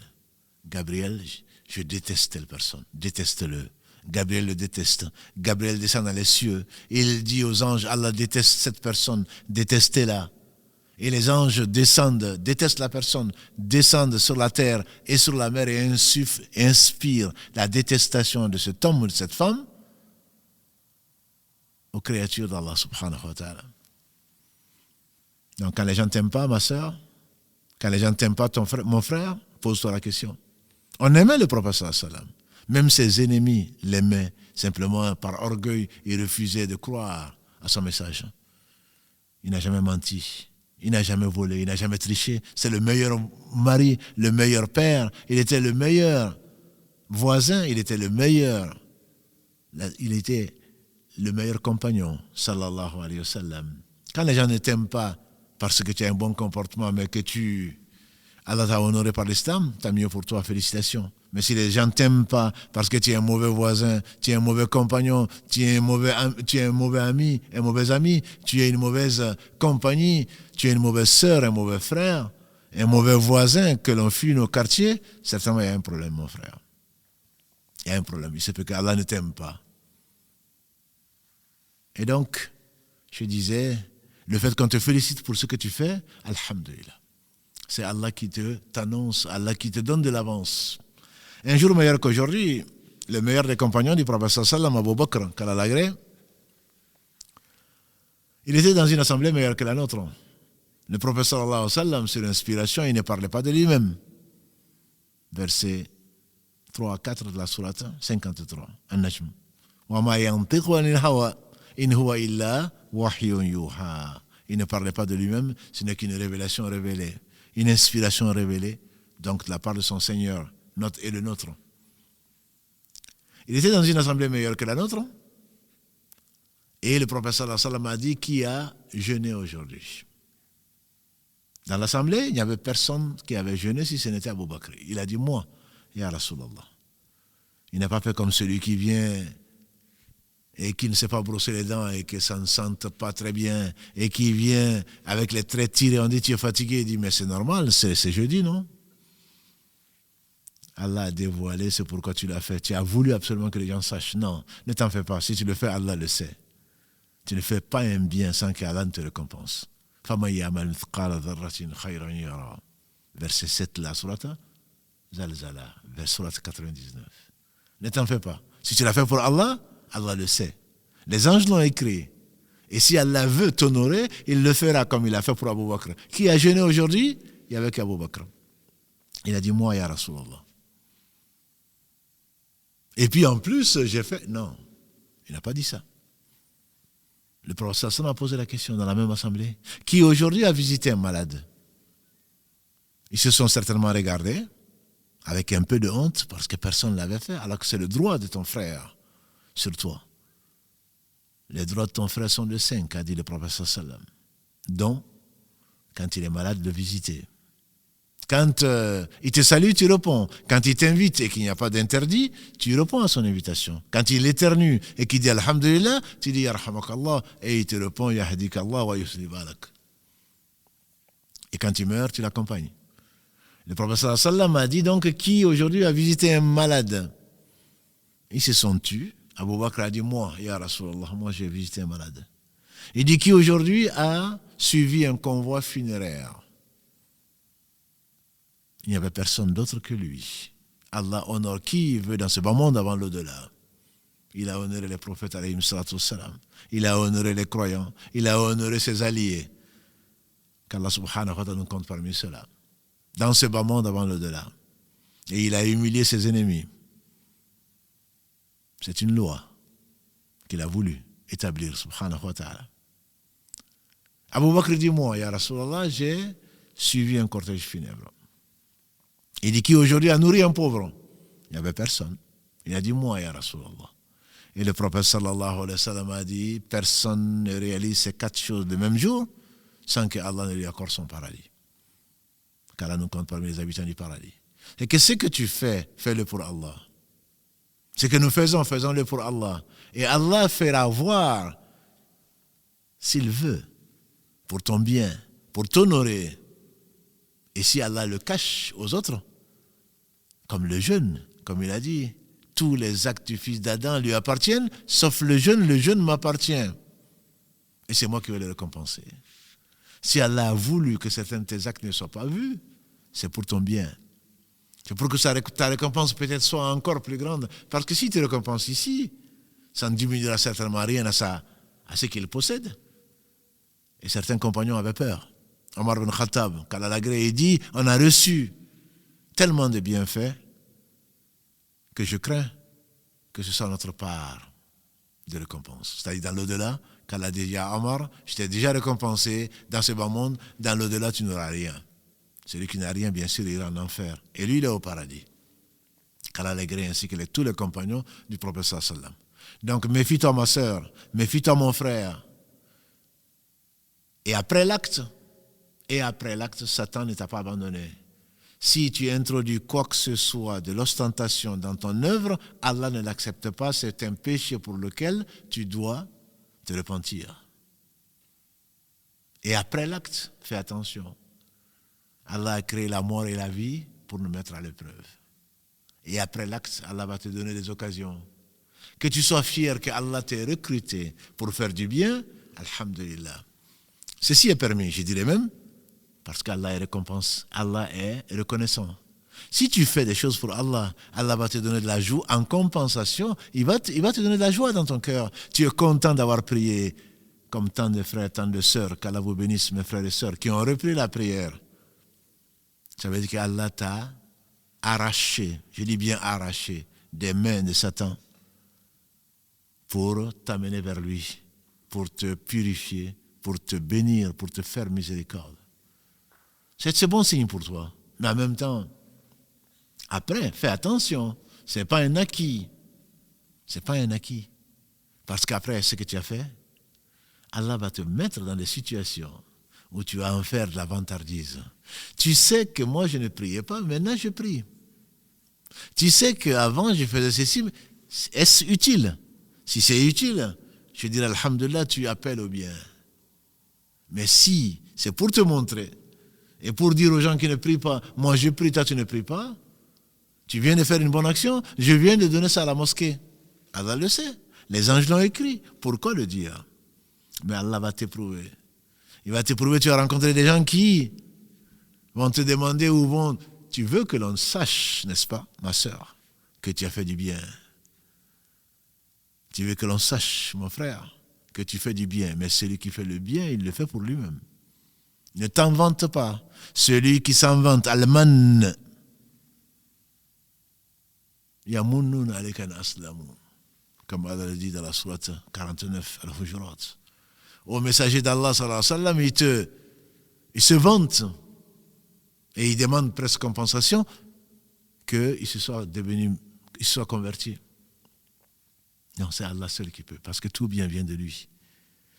Gabriel, je déteste telle personne. Déteste-le. Gabriel le déteste. Gabriel descend dans les cieux. Il dit aux anges, Allah déteste cette personne. Détestez-la. Et les anges descendent, détestent la personne, descendent sur la terre et sur la mer et inspirent la détestation de cet homme ou de cette femme aux créatures d'Allah subhanahu wa ta'ala. Donc quand les gens ne t'aiment pas, ma soeur, quand les gens ne t'aiment pas, mon frère, pose-toi la question. On aimait le prophète sallallahu alayhi wa sallam. Même ses ennemis l'aimaient. Simplement par orgueil, ils refusaient de croire à son message. Il n'a jamais menti. Il n'a jamais volé. Il n'a jamais triché. C'est le meilleur mari, le meilleur père. Il était le meilleur voisin, il était le meilleur. Il était le meilleur compagnon, sallallahu alayhi wa sallam. Quand les gens ne t'aiment pas parce que tu as un bon comportement, mais que Allah t'a honoré par l'islam, tant mieux pour toi, félicitations. Mais si les gens ne t'aiment pas parce que tu es un mauvais voisin, tu es un mauvais compagnon, tu es un mauvais ami, un mauvais ami, tu es une mauvaise compagnie, tu es une mauvaise sœur, un mauvais frère, un mauvais voisin que l'on fuit nos quartiers, certainement il y a un problème, mon frère. Il y a un problème. Il se peut qu'Allah ne t'aime pas. Et donc, je disais, le fait qu'on te félicite pour ce que tu fais, alhamdulillah. C'est Allah qui t'annonce, Allah qui te donne de l'avance. Un jour meilleur qu'aujourd'hui, le meilleur des compagnons du prophète sallam, Abu Bakr, qu'Allah l'agrée, il était dans une assemblée meilleure que la nôtre. Le prophète sallallahu alayhi wa sallam, sur l'inspiration, il ne parlait pas de lui-même. Verset 3 à 4 de la sourate 53, An-Najm. Wa ma yantiqu anil hawa in huwa illa wahyun yuha. Il ne parlait pas de lui-même, ce n'est qu'une révélation révélée, une inspiration révélée, donc de la part de son Seigneur, notre et le nôtre. Il était dans une assemblée meilleure que la nôtre, et le prophète sallallahu alayhi wa sallam a dit qui a jeûné aujourd'hui. Dans l'assemblée, il n'y avait personne qui avait jeûné si ce n'était Abu Bakr. Il a dit moi, Ya Rasulallah. Il n'a pas fait comme celui qui vient et qui ne sait pas brosser les dents et que ça ne sente pas très bien et qui vient avec les traits tirés. On dit tu es fatigué. Il dit mais c'est normal, c'est jeudi, non? Allah a dévoilé, c'est pourquoi tu l'as fait. Tu as voulu absolument que les gens sachent. Non, ne t'en fais pas. Si tu le fais, Allah le sait. Tu ne fais pas un bien sans qu'Allah ne te récompense. Verset 7 de la sourate Zalzala, verset sourate 99. Ne t'en fais pas. Si tu l'as fait pour Allah, Allah le sait. Les anges l'ont écrit. Et si Allah veut t'honorer, il le fera comme il a fait pour Abu Bakr. Qui a jeûné aujourd'hui? Il y avait qu'Abu Bakr. Il a dit moi, Ya Rasulallah. Et puis en plus, j'ai fait... Non, il n'a pas dit ça. Le prophète sallallahu a posé la question dans la même assemblée. Qui aujourd'hui a visité un malade? Ils se sont certainement regardés avec un peu de honte parce que personne ne l'avait fait, alors que c'est le droit de ton frère sur toi. Les droits de ton frère sont de 5, a dit le prophète sallallahu, dont, quand il est malade, de visiter. Quand il te salue, tu réponds. Quand il t'invite et qu'il n'y a pas d'interdit, tu réponds à son invitation. Quand il éternue et qu'il dit Alhamdulillah, tu dis Yarhamakallah et il te répond Yahdikallah wa yusli balak. Et quand il meurt, tu l'accompagnes. Le prophète sallallahu alayhi wa sallam a dit donc qui aujourd'hui a visité un malade? Ils se sont tus. Abu Bakr a dit moi, Ya Rasulallah, moi j'ai visité un malade. Il dit qui aujourd'hui a suivi un convoi funéraire? Il n'y avait personne d'autre que lui. Allah honore qui veut dans ce bas monde avant l'au-delà. Il a honoré les prophètes alayhim salatu wassalam. Il a honoré les croyants. Il a honoré ses alliés. Qu'Allah subhanahu wa ta'ala nous compte parmi ceux-là. Dans ce bas monde avant l'au-delà. Et il a humilié ses ennemis. C'est une loi qu'il a voulu établir, subhanahu wa ta'ala. Abu Bakr dit moi, Ya Rasulallah, j'ai suivi un cortège funèbre. Il dit qui aujourd'hui a nourri un pauvre? Il n'y avait personne. Il a dit moi, Ya Rasulallah. Et le prophète sallallahu alayhi wa sallam a dit personne ne réalise ces 4 choses le même jour sans que Allah ne lui accorde son paradis. Qu'Allah nous compte parmi les habitants du paradis. Et que ce que tu fais, fais-le pour Allah. Ce que nous faisons, faisons-le pour Allah. Et Allah fera voir, s'il veut, pour ton bien, pour t'honorer. Et si Allah le cache aux autres, comme le jeûne, comme il a dit, tous les actes du fils d'Adam lui appartiennent, sauf le jeûne m'appartient. Et c'est moi qui vais le récompenser. Si Allah a voulu que certains de tes actes ne soient pas vus, c'est pour ton bien. C'est pour que ta récompense peut-être soit encore plus grande. Parce que si tu récompenses ici, ça ne diminuera certainement rien à ce qu'il possède. Et certains compagnons avaient peur. Omar ibn Khattab, qu'Allah l'agrée, il dit, on a reçu tellement de bienfaits que je crains que ce soit notre part de récompense. C'est-à-dire dans l'au-delà, qu'Allah dit à Omar, je t'ai déjà récompensé dans ce bas monde, dans l'au-delà tu n'auras rien. Celui qui n'a rien, bien sûr, il ira en enfer. Et lui, il est au paradis. qu'Allah les gré ainsi que tous les compagnons du prophète sallam. Donc méfie-toi ma sœur, méfie-toi mon frère. Et après l'acte, Satan ne t'a pas abandonné. Si tu introduis quoi que ce soit de l'ostentation dans ton œuvre, Allah ne l'accepte pas, c'est un péché pour lequel tu dois te repentir. Et après l'acte, fais attention. Allah a créé la mort et la vie pour nous mettre à l'épreuve. Et après l'acte, Allah va te donner des occasions. Que tu sois fier que Allah t'ait recruté pour faire du bien, alhamdulillah. Ceci est permis, je dirais même, parce qu'Allah est récompense, Allah est reconnaissant. Si tu fais des choses pour Allah, Allah va te donner de la joie. En compensation, il va te donner de la joie dans ton cœur. Tu es content d'avoir prié, comme tant de frères, tant de sœurs, qu'Allah vous bénisse, mes frères et sœurs, qui ont repris la prière. Ça veut dire qu'Allah t'a arraché, je dis bien arraché, des mains de Satan pour t'amener vers lui, pour te purifier, pour te bénir, pour te faire miséricorde. C'est bon signe pour toi. Mais en même temps, après, fais attention. Ce n'est pas un acquis. Ce n'est pas un acquis. Parce qu'après ce que tu as fait, Allah va te mettre dans des situations où tu vas en faire de la vantardise. Tu sais que moi je ne priais pas, maintenant je prie. Tu sais qu'avant je faisais ceci, est-ce utile? Si c'est utile, je dirais alhamdulillah, tu appelles au bien. Mais si c'est pour te montrer et pour dire aux gens qui ne prient pas, moi je prie, toi tu ne pries pas, tu viens de faire une bonne action, je viens de donner ça à la mosquée. Allah le sait, les anges l'ont écrit, pourquoi le dire? Mais Allah va t'éprouver. Il va t'éprouver, tu vas rencontrer des gens qui vont te demander où vont. Tu veux que l'on sache, n'est-ce pas, ma sœur, que tu as fait du bien. Tu veux que l'on sache, mon frère, que tu fais du bien. Mais celui qui fait le bien, il le fait pour lui-même. Ne t'en vante pas. Celui qui s'en vante, Al-Man, Yamunnun alaykan aslamu. Comme Allah le dit dans la sourate 49, Al-Hujurat. Au messager d'Allah, sallallahu alayhi wa sallam, il se vante et il demande presque compensation qu'il se soit converti. Non, c'est Allah seul qui peut, parce que tout bien vient de lui.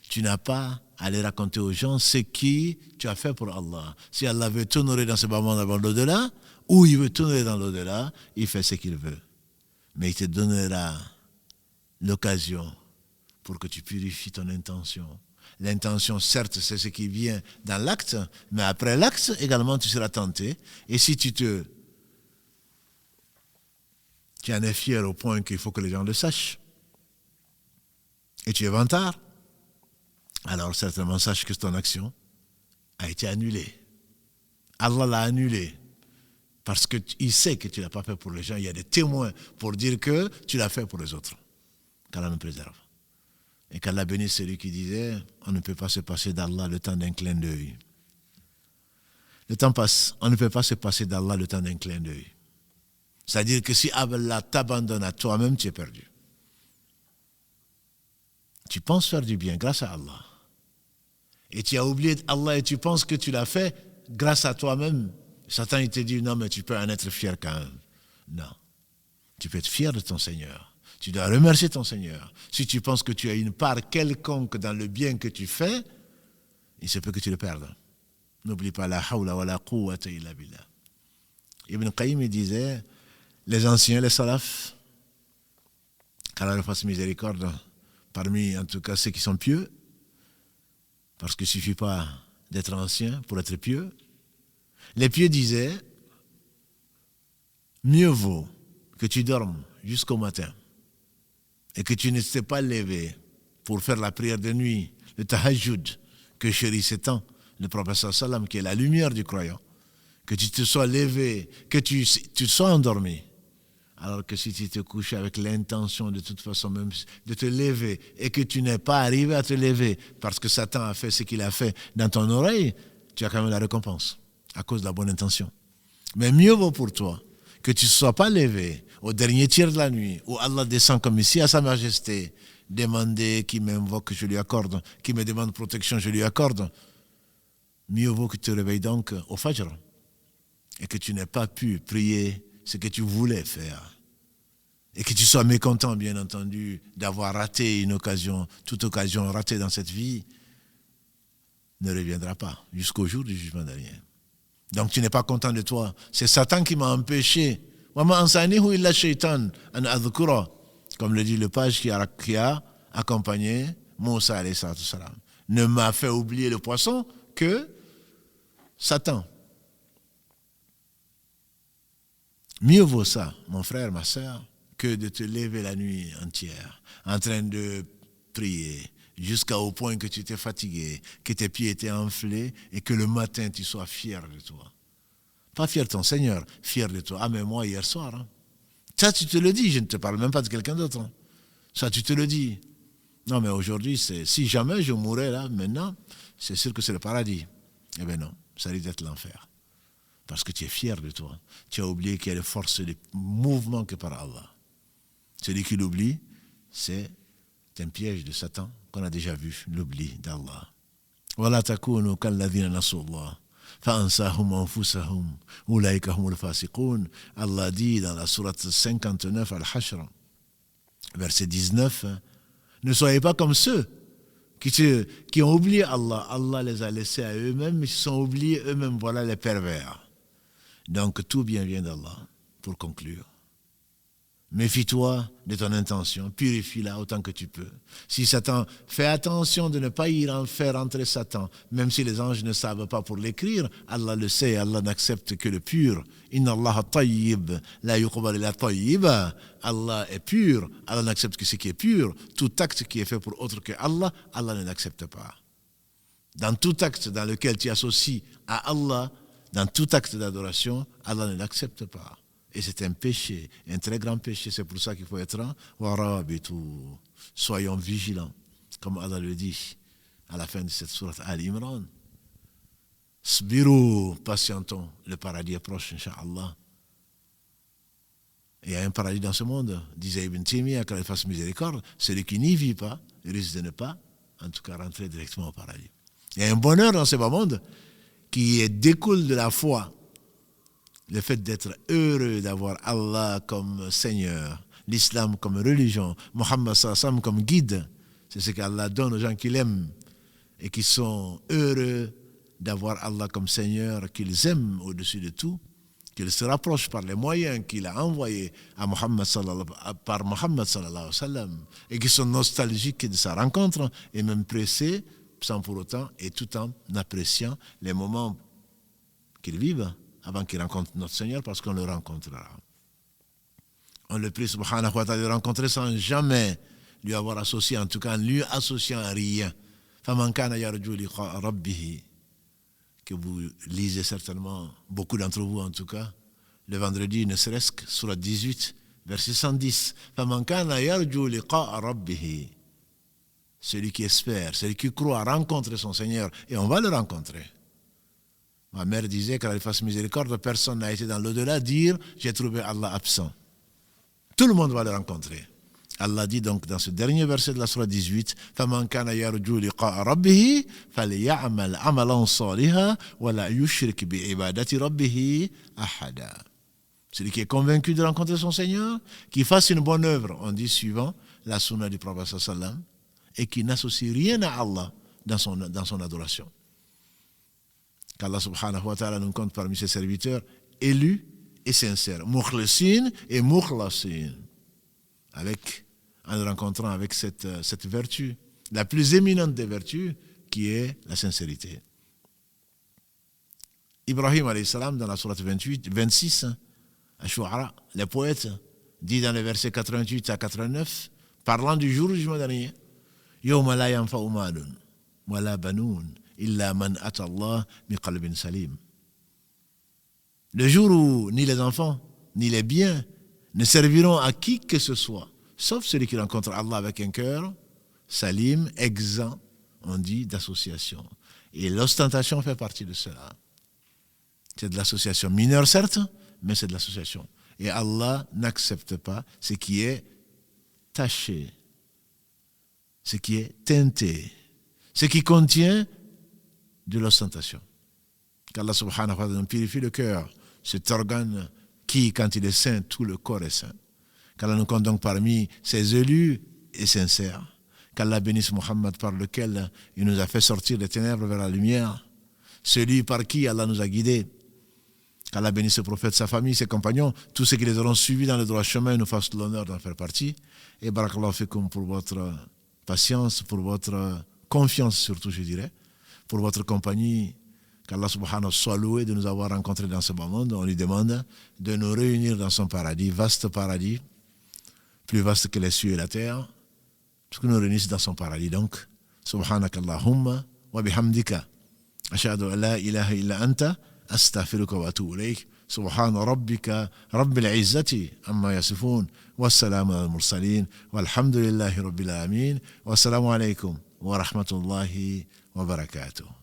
Tu n'as pas à aller raconter aux gens ce que tu as fait pour Allah. Si Allah veut t'honorer dans ce moment avant l'au-delà, ou il veut t'honorer dans l'au-delà, il fait ce qu'il veut. Mais il te donnera l'occasion pour que tu purifies ton intention. L'intention, certes, c'est ce qui vient dans l'acte, mais après l'acte, également, tu seras tenté. Et si tu en es fier au point qu'il faut que les gens le sachent, et tu es vantard, alors certainement sache que ton action a été annulée. Allah l'a annulée parce qu'il sait que tu ne l'as pas fait pour les gens. Il y a des témoins pour dire que tu l'as fait pour les autres. Qu'Allah nous préserve. Et qu'Allah bénisse celui qui disait on ne peut pas se passer d'Allah le temps d'un clin d'œil. Le temps passe, on ne peut pas se passer d'Allah le temps d'un clin d'œil. C'est-à-dire que si Allah t'abandonne à toi-même, tu es perdu. Tu penses faire du bien grâce à Allah. Et tu as oublié Allah et tu penses que tu l'as fait grâce à toi-même. Satan, il te dit, non, mais tu peux en être fier quand même. Non. Tu peux être fier de ton Seigneur. Tu dois remercier ton Seigneur. Si tu penses que tu as une part quelconque dans le bien que tu fais, il se peut que tu le perdes. N'oublie pas la hawla wa la quwwata illa billah. Ibn Qayyim, il disait, les anciens, les salafs, qu'Allah leur fasse miséricorde, parmi en tout cas ceux qui sont pieux, parce qu'il ne suffit pas d'être ancien pour être pieux. Les pieux disaient, mieux vaut que tu dormes jusqu'au matin et que tu ne t'es pas levé pour faire la prière de nuit, le tahajjud, que chérissait tant le prophète sallam, qui est la lumière du croyant, que tu te sois levé, que tu sois endormi. Alors que si tu te couches avec l'intention de toute façon même de te lever et que tu n'es pas arrivé à te lever parce que Satan a fait ce qu'il a fait dans ton oreille, tu as quand même la récompense à cause de la bonne intention. Mais mieux vaut pour toi que tu ne sois pas levé au dernier tiers de la nuit où Allah descend comme ici à sa majesté, demander qui m'invoque, je lui accorde, qui me demande protection, je lui accorde. Mieux vaut que tu te réveilles donc au Fajr et que tu n'aies pas pu prier ce que tu voulais faire. et que tu sois mécontent, bien entendu, d'avoir raté une occasion, toute occasion ratée dans cette vie, ne reviendra pas jusqu'au jour du jugement dernier. Donc tu n'es pas content de toi. C'est Satan qui m'a empêché. Comme le dit le page qui a accompagné Moussa alayhi salam. Ne m'a fait oublier le poisson que Satan. Mieux vaut ça, mon frère, ma soeur, que de te lever la nuit entière en train de prier jusqu'au point que tu étais fatigué, que tes pieds étaient enflés et que le matin tu sois fier de toi. Pas fier de ton Seigneur, fier de toi. Ah mais moi hier soir, hein. Ça tu te le dis, je ne te parle même pas de quelqu'un d'autre. Hein. Ça tu te le dis. Non mais aujourd'hui, si jamais je mourais là, maintenant, c'est sûr que c'est le paradis. Eh bien non, ça risque d'être l'enfer. Parce que tu es fier de toi. Tu as oublié qu'il y a les forces de mouvement que par Allah. Celui qui l'oublie, c'est un piège de Satan qu'on a déjà vu, l'oubli d'Allah. وَلَا تَكُونُوا كَالَّذِينَ نَسُوا اللَّهَ فَأَنْسَاهُمْ أَنفُسَهُمْ أُولَئِكَ هُمُ الْفَاسِقُونَ. Allah dit dans la sourate 59 Al-Hashr, verset 19, ne soyez pas comme ceux qui ont oublié Allah. Allah les a laissés à eux-mêmes, ils se sont oubliés eux-mêmes. Voilà les pervers. Donc tout bien vient d'Allah. Pour conclure, méfie-toi de ton intention, purifie-la autant que tu peux. Si Satan, fais attention de ne pas y faire entrer Satan, même si les anges ne savent pas pour l'écrire, Allah le sait, Allah n'accepte que le pur. Inna Allah tayyib, la yuqbal illa tayyiba. Allah est pur, Allah n'accepte que ce qui est pur. Tout acte qui est fait pour autre que Allah, Allah ne l'accepte pas. Dans tout acte dans lequel tu associes à Allah, dans tout acte d'adoration, Allah ne l'accepte pas. Et c'est un péché, un très grand péché. C'est pour ça qu'il faut être warabitu. Soyons vigilants, comme Allah le dit à la fin de cette sourate Al-Imran. Sbiru, patientons, le paradis est proche, Inch'Allah. Il y a un paradis dans ce monde, disait Ibn Taymiyyah, qu'il fasse miséricorde. Celui qui n'y vit pas risque de ne pas, en tout cas, rentrer directement au paradis. Il y a un bonheur dans ce bas monde qui découle de la foi. Le fait d'être heureux d'avoir Allah comme Seigneur, l'islam comme religion, Mohammed sallallahu alayhi wa sallam comme guide, c'est ce qu'Allah donne aux gens qu'il aime et qui sont heureux d'avoir Allah comme Seigneur, qu'ils aiment au-dessus de tout, qu'ils se rapprochent par les moyens qu'il a envoyés à par Mohammed sallallahu alayhi wa sallam et qui sont nostalgiques de sa rencontre et même pressés sans pour autant et tout en appréciant les moments qu'ils vivent avant qu'il rencontre notre Seigneur, parce qu'on le rencontrera. On le prie, subhanahu wa ta'ala, de le rencontrer sans jamais lui avoir associé, en tout cas en lui associant à rien. فَمَنْ كَانَ يَرْجُو لِقَاءَ رَبِّهِ, que vous lisez certainement, beaucoup d'entre vous en tout cas, le vendredi, ne serait-ce que sur la 18, verset 110. فَمَنْ كَانَ يَرْجُو لِقَاءَ رَبِّهِ, celui qui espère, celui qui croit rencontrer son Seigneur, et on va le rencontrer. Ma mère disait qu'elle fasse miséricorde, personne n'a été dans l'au-delà dire « j'ai trouvé Allah absent ». Tout le monde va le rencontrer. Allah dit donc dans ce dernier verset de la sourate 18 « فَمَنْ كَانَ يَرْجُو لِقَاءَ رَبِّهِ فَلْيَعْمَلْ عَمَلًا صَالِحًا وَلَا يُشْرِكْ بِعِبَادَةِ رَبِّهِ أَحَدًا » Celui qui est convaincu de rencontrer son Seigneur, qui fasse une bonne œuvre, on dit suivant la sunna du prophète sallallahu alayhi wa sallam, et qui n'associe rien à Allah dans son adoration. Qu'Allah subhanahu wa ta'ala nous compte parmi ses serviteurs élus et sincères, mukhlisin et mukhlasin, en le rencontrant avec cette vertu, la plus éminente des vertus, qui est la sincérité. Ibrahim alayhi salam, dans la sourate 26, Ash-Shu'ara, les poètes, dit dans les versets 88 à 89, parlant du jour du jugement dernier, Yawma la yanfa'u malun wala banoun illa man ata Allah bi qalbin salim. Le jour où ni les enfants, ni les biens ne serviront à qui que ce soit, sauf celui qui rencontre Allah avec un cœur salim, exempt, on dit, d'association. Et l'ostentation fait partie de cela. C'est de l'association mineure, certes, mais c'est de l'association. Et Allah n'accepte pas ce qui est taché, ce qui est teinté, ce qui contient de l'ostentation. Qu'Allah subhanahu wa ta'ala nous purifie le cœur, cet organe qui, quand il est saint, tout le corps est saint. Qu'Allah nous compte donc parmi ses élus et sincères. Qu'Allah bénisse Muhammad par lequel il nous a fait sortir des ténèbres vers la lumière. Celui par qui Allah nous a guidés. Qu'Allah bénisse le prophète, sa famille, ses compagnons, tous ceux qui les auront suivis dans le droit chemin, nous fassent l'honneur d'en faire partie. Et barakallahu fikum pour votre patience, pour votre confiance surtout, je dirais, pour votre compagnie. Qu'Allah subhanahu soit loué de nous avoir rencontrés dans ce bas monde. On lui demande de nous réunir dans son paradis, vaste paradis, plus vaste que les cieux et la terre, parce que nous réunissons dans son paradis. Donc, subhanakallahumma wa bihamdika, ashhadu an la ilaha illa anta, astaghfiruka wa atubu ilayk. Subhana rabbika rabbil izzati amma yasifun, wassalamu ala al-mursalin, walhamdulillahi rabbil alamin, wassalamu alaykum wa rahmatullahi wa barakatuh.